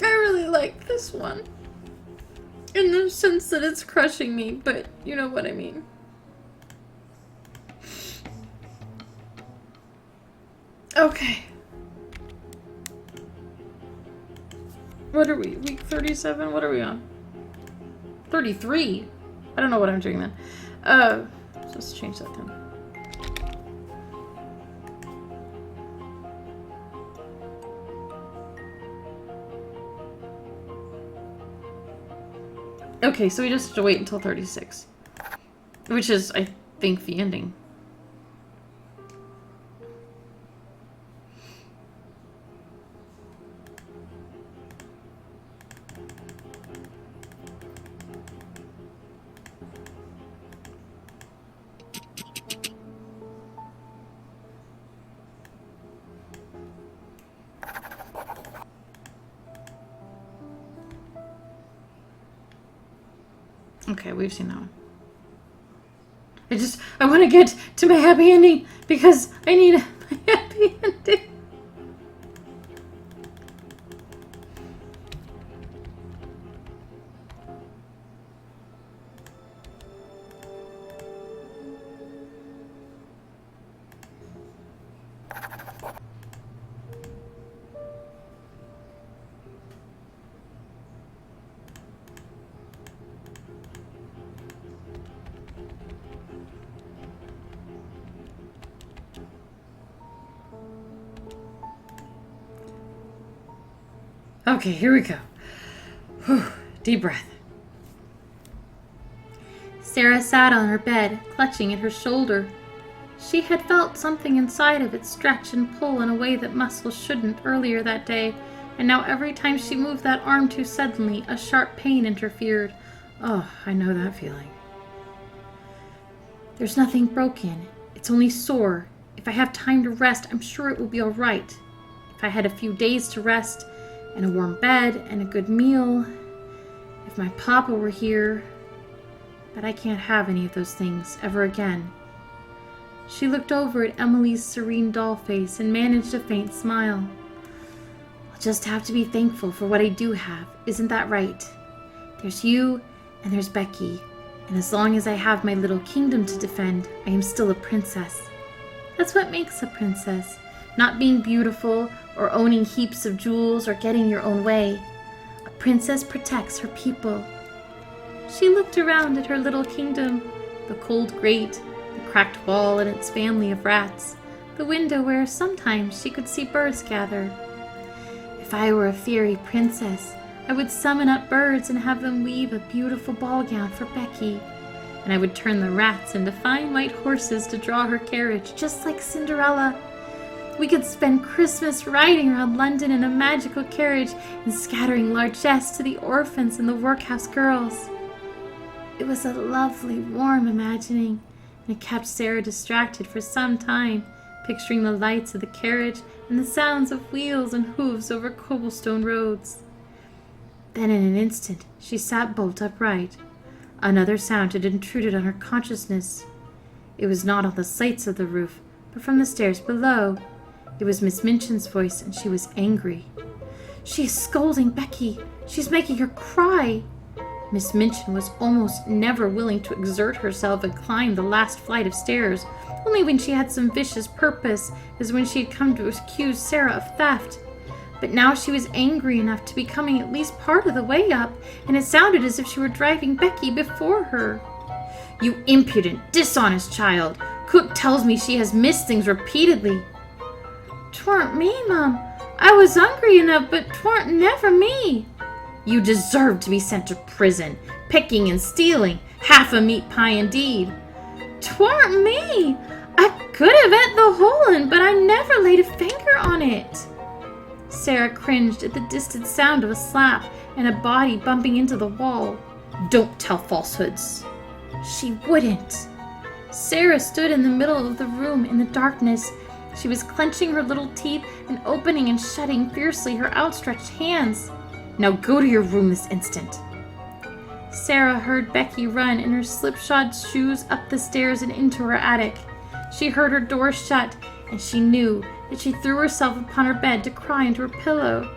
I really like this one. In the sense that it's crushing me, but you know what I mean. Okay. What are we? Week 37? What are we on? 33? I don't know what I'm doing then. So let's change that then. Okay, so we just have to wait until 36. Which is, I think, the ending. Okay, we've seen that one. I want to get to my happy ending because I need a happy ending. Okay, here we go. Whew, deep breath. Sarah sat on her bed, clutching at her shoulder. She had felt something inside of it stretch and pull in a way that muscles shouldn't earlier that day, and now every time she moved that arm too suddenly, a sharp pain interfered. Oh, I know that feeling. There's nothing broken. It's only sore. If I have time to rest, I'm sure it will be all right. If I had a few days to rest, and a warm bed, and a good meal. If my papa were here. But I can't have any of those things ever again. She looked over at Emily's serene doll face and managed a faint smile. I'll just have to be thankful for what I do have, isn't that right? There's you, and there's Becky. And as long as I have my little kingdom to defend, I am still a princess. That's what makes a princess. Not being beautiful, or owning heaps of jewels, or getting your own way. A princess protects her people. She looked around at her little kingdom, the cold grate, the cracked wall and its family of rats, the window where sometimes she could see birds gather. If I were a fairy princess, I would summon up birds and have them weave a beautiful ball gown for Becky. And I would turn the rats into fine white horses to draw her carriage, just like Cinderella. We could spend Christmas riding around London in a magical carriage and scattering largesse to the orphans and the workhouse girls. It was a lovely, warm imagining, and it kept Sarah distracted for some time, picturing the lights of the carriage and the sounds of wheels and hooves over cobblestone roads. Then in an instant she sat bolt upright. Another sound had intruded on her consciousness. It was not on the slates of the roof, but from the stairs below. It was Miss Minchin's voice, and she was angry. She is scolding Becky. She's making her cry. Miss Minchin was almost never willing to exert herself and climb the last flight of stairs, only when she had some vicious purpose, as when she had come to accuse Sarah of theft. But now she was angry enough to be coming at least part of the way up, and it sounded as if she were driving Becky before her. "You impudent, dishonest child! Cook tells me she has missed things repeatedly." "'Twarn't me, Mum. I was hungry enough, but 'twarn't never me." "You deserve to be sent to prison, picking and stealing, half a meat pie indeed." "'Twarn't me. I could have et the whole un, but I never laid a finger on it." Sarah cringed at the distant sound of a slap and a body bumping into the wall. "Don't tell falsehoods." She wouldn't. Sarah stood in the middle of the room in the darkness. She was clenching her little teeth and opening and shutting fiercely her outstretched hands. "Now go to your room this instant." Sarah heard Becky run in her slipshod shoes up the stairs and into her attic. She heard her door shut, and she knew that she threw herself upon her bed to cry into her pillow.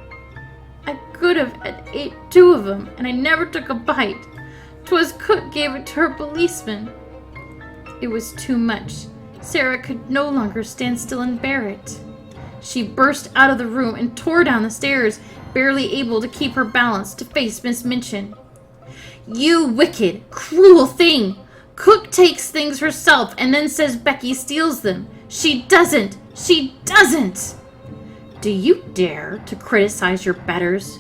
"I could have ate 2 of 'em, and I never took a bite. 'Twas Cook gave it to her policeman." It was too much. Sarah could no longer stand still and bear it. She burst out of the room and tore down the stairs, barely able to keep her balance to face Miss Minchin. "You wicked, cruel thing! Cook takes things herself and then says Becky steals them. She doesn't! She doesn't!" "Do you dare to criticize your betters?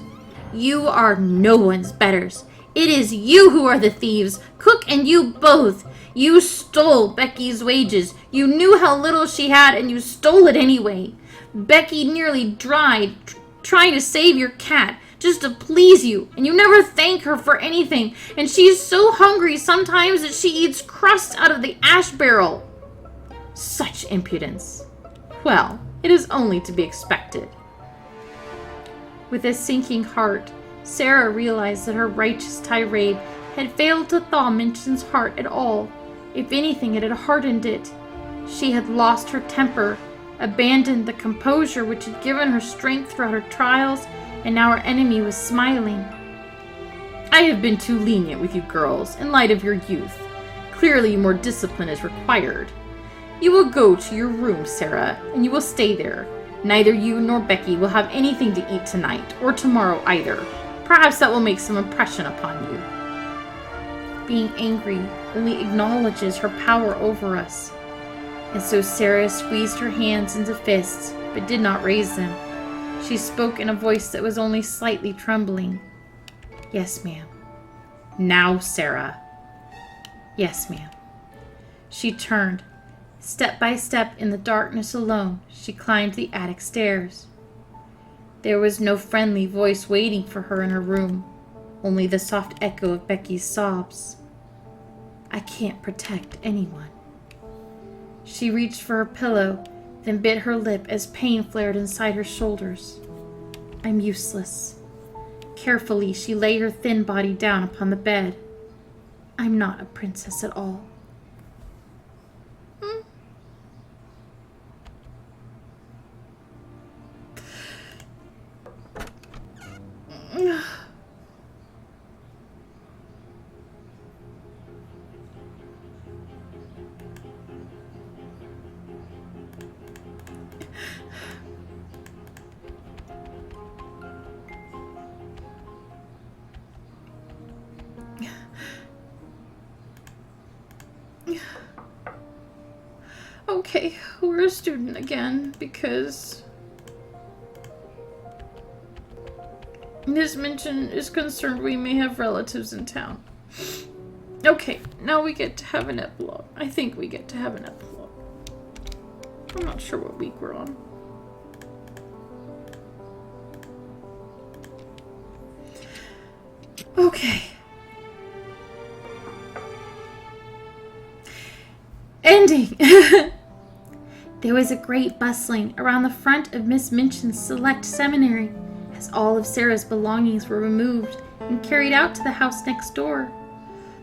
You are no one's betters. It is you who are the thieves, Cook and you both. You stole Becky's wages. You knew how little she had and you stole it anyway. Becky nearly died trying to save your cat just to please you, and you never thank her for anything, and she's so hungry sometimes that she eats crust out of the ash barrel." Such impudence. Well, it is only to be expected. With a sinking heart, Sarah realized that her righteous tirade had failed to thaw Minchin's heart at all. If anything, it had hardened it. She had lost her temper, abandoned the composure which had given her strength throughout her trials, and now her enemy was smiling. "I have been too lenient with you girls, in light of your youth. Clearly more discipline is required. You will go to your room, Sarah, and you will stay there. Neither you nor Becky will have anything to eat tonight, or tomorrow either. Perhaps that will make some impression upon you." Being angry only acknowledges her power over us. And so Sarah squeezed her hands into fists, but did not raise them. She spoke in a voice that was only slightly trembling. "Yes, ma'am." "Now, Sarah." "Yes, ma'am." She turned. Step by step in the darkness alone, she climbed the attic stairs. There was no friendly voice waiting for her in her room, only the soft echo of Becky's sobs. "I can't protect anyone." She reached for her pillow, then bit her lip as pain flared inside her shoulders. "I'm useless." Carefully, she lay her thin body down upon the bed. "I'm not a princess at all." Okay, we're a student again because Miss Minchin is concerned we may have relatives in town. Okay, now we get to have an epilogue. I think we get to have an epilogue. I'm not sure what week we're on. Okay. Ending! There was a great bustling around the front of Miss Minchin's select seminary, as all of Sarah's belongings were removed and carried out to the house next door.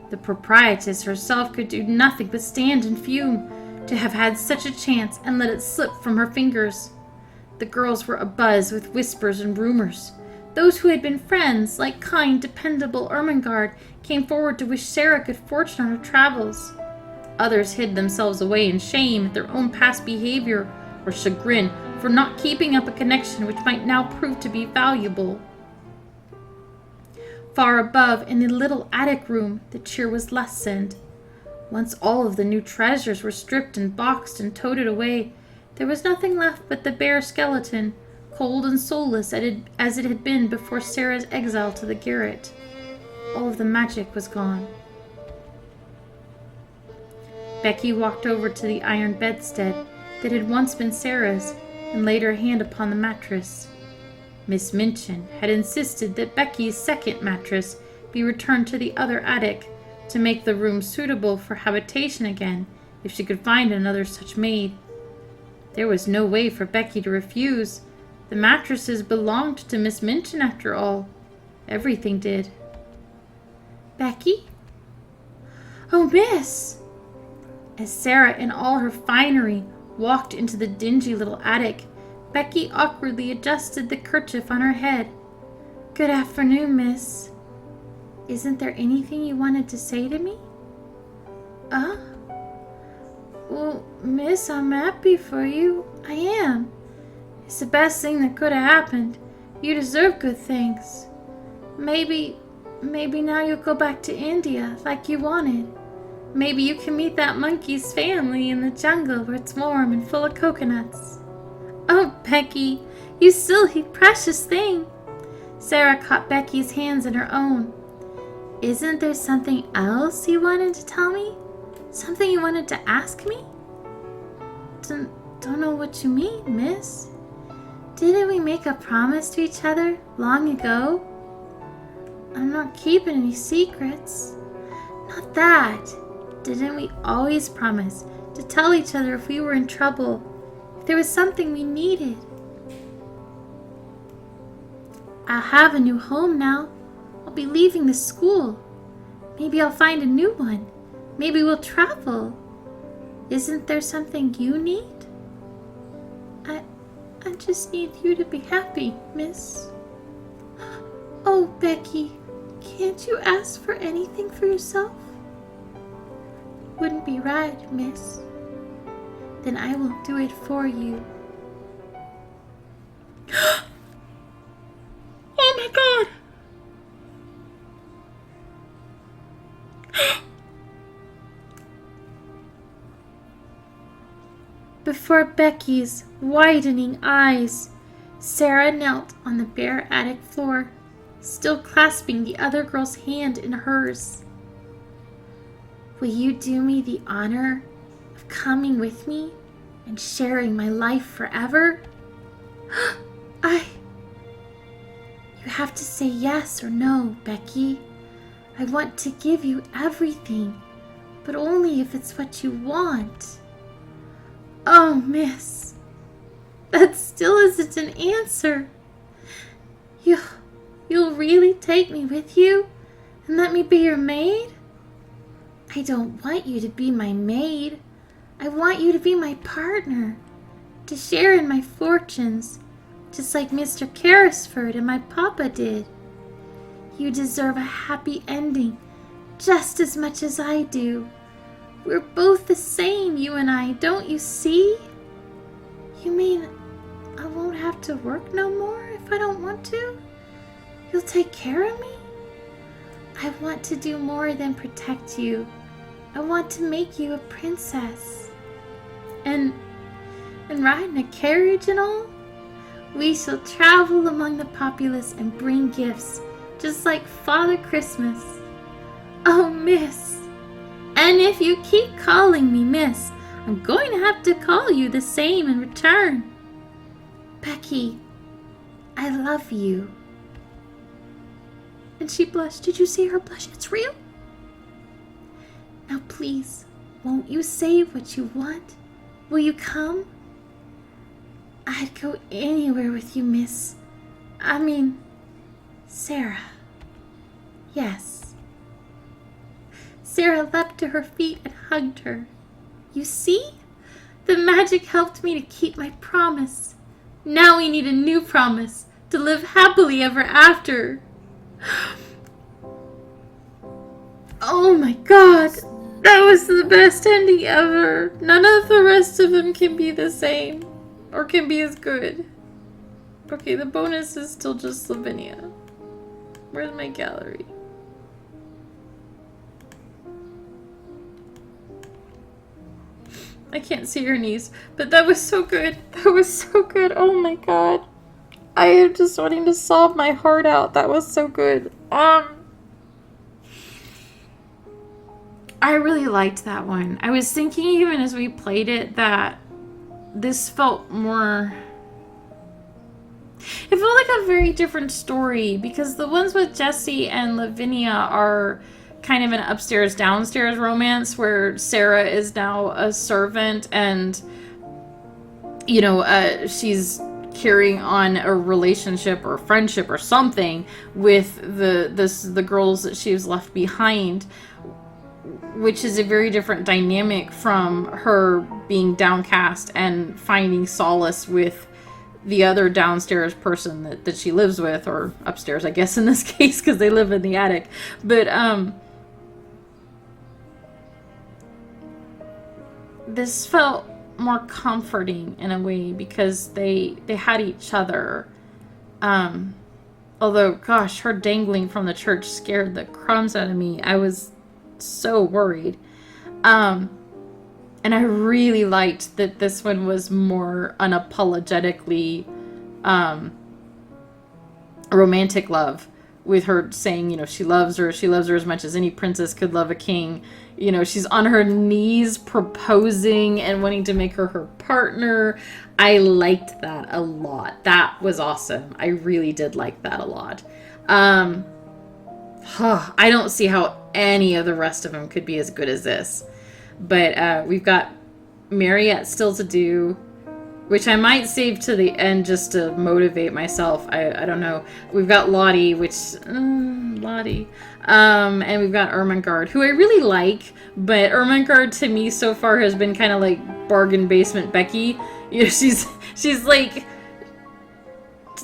The proprietress herself could do nothing but stand and fume to have had such a chance and let it slip from her fingers. The girls were abuzz with whispers and rumors. Those who had been friends, like kind, dependable Ermengarde, came forward to wish Sarah good fortune on her travels. Others hid themselves away in shame at their own past behavior or chagrin for not keeping up a connection which might now prove to be valuable. Far above, in the little attic room, the cheer was lessened. Once all of the new treasures were stripped and boxed and toted away, there was nothing left but the bare skeleton, cold and soulless as it had been before Sarah's exile to the garret. All of the magic was gone. Becky walked over to the iron bedstead that had once been Sarah's and laid her hand upon the mattress. Miss Minchin had insisted that Becky's second mattress be returned to the other attic to make the room suitable for habitation again if she could find another such maid. There was no way for Becky to refuse. The mattresses belonged to Miss Minchin after all. Everything did. Becky? Oh, miss! As Sarah, in all her finery, walked into the dingy little attic, Becky awkwardly adjusted the kerchief on her head. Good afternoon, miss. Isn't there anything you wanted to say to me? Well, miss, I'm happy for you. I am. It's the best thing that could have happened. You deserve good things. Maybe now you'll go back to India like you wanted. Maybe you can meet that monkey's family in the jungle where it's warm and full of coconuts. Oh, Becky, you silly, precious thing. Sarah caught Becky's hands in her own. Isn't there something else you wanted to tell me? Something you wanted to ask me? Don't know what you mean, miss. Didn't we make a promise to each other long ago? I'm not keeping any secrets. Not that. Didn't we always promise to tell each other if we were in trouble, if there was something we needed? I'll have a new home now. I'll be leaving the school. Maybe I'll find a new one. Maybe we'll travel. Isn't there something you need? I just need you to be happy, miss. Oh, Becky, can't you ask for anything for yourself? Wouldn't be right, miss. Then I will do it for you. Oh my God! Before Becky's widening eyes, Sarah knelt on the bare attic floor, still clasping the other girl's hand in hers. Will you do me the honor of coming with me and sharing my life forever? You have to say yes or no, Becky. I want to give you everything, but only if it's what you want. Oh, miss, that still isn't an answer. You'll really take me with you and let me be your maid? I don't want you to be my maid. I want you to be my partner, to share in my fortunes, just like Mr. Carrisford and my papa did. You deserve a happy ending just as much as I do. We're both the same, you and I, don't you see? You mean I won't have to work no more if I don't want to? You'll take care of me? I want to do more than protect you. I want to make you a princess. And ride in a carriage and all? We shall travel among the populace and bring gifts, just like Father Christmas. Oh, miss. And if you keep calling me miss, I'm going to have to call you the same in return. Becky, I love you. And she blushed. Did you see her blush? It's real. Now please, won't you say what you want? Will you come? I'd go anywhere with you, miss. I mean, Sarah. Yes. Sarah leapt to her feet and hugged her. You see? The magic helped me to keep my promise. Now we need a new promise to live happily ever after. Oh my God, that was the best ending ever. None of the rest of them can be the same. or can be as good. Okay, the bonus is still just Lavinia. Where's my gallery? I can't see her knees, but that was so good. That was so good. Oh my god. I am just wanting to sob my heart out. That was so good. I really liked that one. I was thinking even as we played it that this felt more... It felt like a very different story because the ones with Jesse and Lavinia are kind of an upstairs-downstairs romance where Sarah is now a servant and, you know, she's carrying on a relationship or friendship or something with the girls that she was left behind, which is a very different dynamic from her being downcast and finding solace with the other downstairs person that she lives with, or upstairs, I guess, in this case, because they live in the attic. But, this felt more comforting in a way because they had each other. Although, gosh, her dangling from the church scared the crumbs out of me. I was so worried. And I really liked that this one was more unapologetically romantic love, with her saying, you know, she loves her as much as any princess could love a king. You know, she's on her knees proposing and wanting to make her her partner. I liked that a lot. That was awesome. I really did like that a lot. I don't see how any of the rest of them could be as good as this. But we've got Mariette still to do, which I might save to the end just to motivate myself. I don't know. We've got Lottie, Lottie. And we've got Ermengarde, who I really like, but Ermengarde to me so far has been kind of like bargain basement Becky. You know, she's like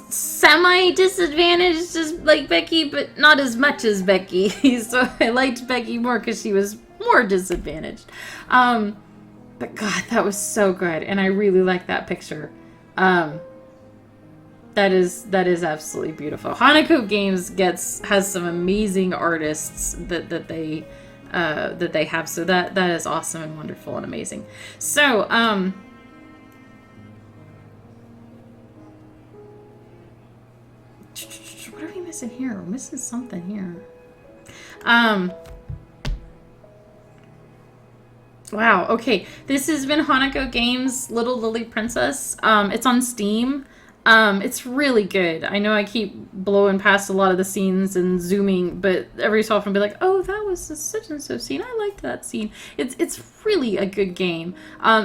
semi-disadvantaged as like Becky, but not as much as Becky. So I liked Becky more because she was more disadvantaged. But God, that was so good, and I really like that picture. That is absolutely beautiful. Hanako Games has some amazing artists that they have, so that is awesome and wonderful and amazing. So what are we missing here? We're missing something here. Wow, okay. This has been Hanako Games' Little Lily Princess. It's on Steam. It's really good. I know I keep blowing past a lot of the scenes and zooming, but every so often I'll be like, oh, that was a such and so scene. I liked that scene. It's really a good game.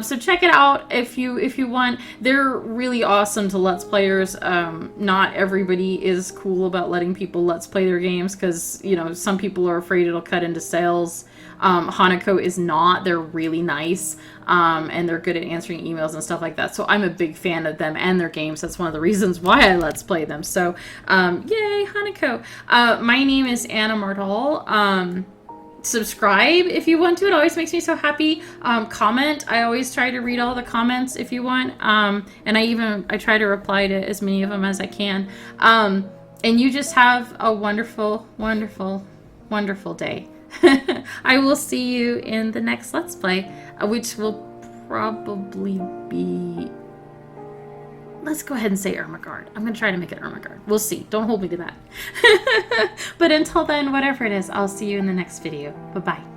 So check it out if you want. They're really awesome to Let's Players. Not everybody is cool about letting people Let's Play their games because, you know, some people are afraid it'll cut into sales. Hanako is not. They're really nice, and they're good at answering emails and stuff like that. So I'm a big fan of them and their games. That's one of the reasons why I Let's Play them. So, yay, Hanako. My name is Anna Martall. Subscribe if you want to. It always makes me so happy. Comment. I always try to read all the comments if you want. And I try to reply to as many of them as I can. And you just have a wonderful, wonderful, wonderful day. I will see you in the next Let's Play, which will probably be... Let's go ahead and say Ermengarde. I'm going to try to make it Ermengarde. We'll see. Don't hold me to that. But until then, whatever it is, I'll see you in the next video. Bye-bye.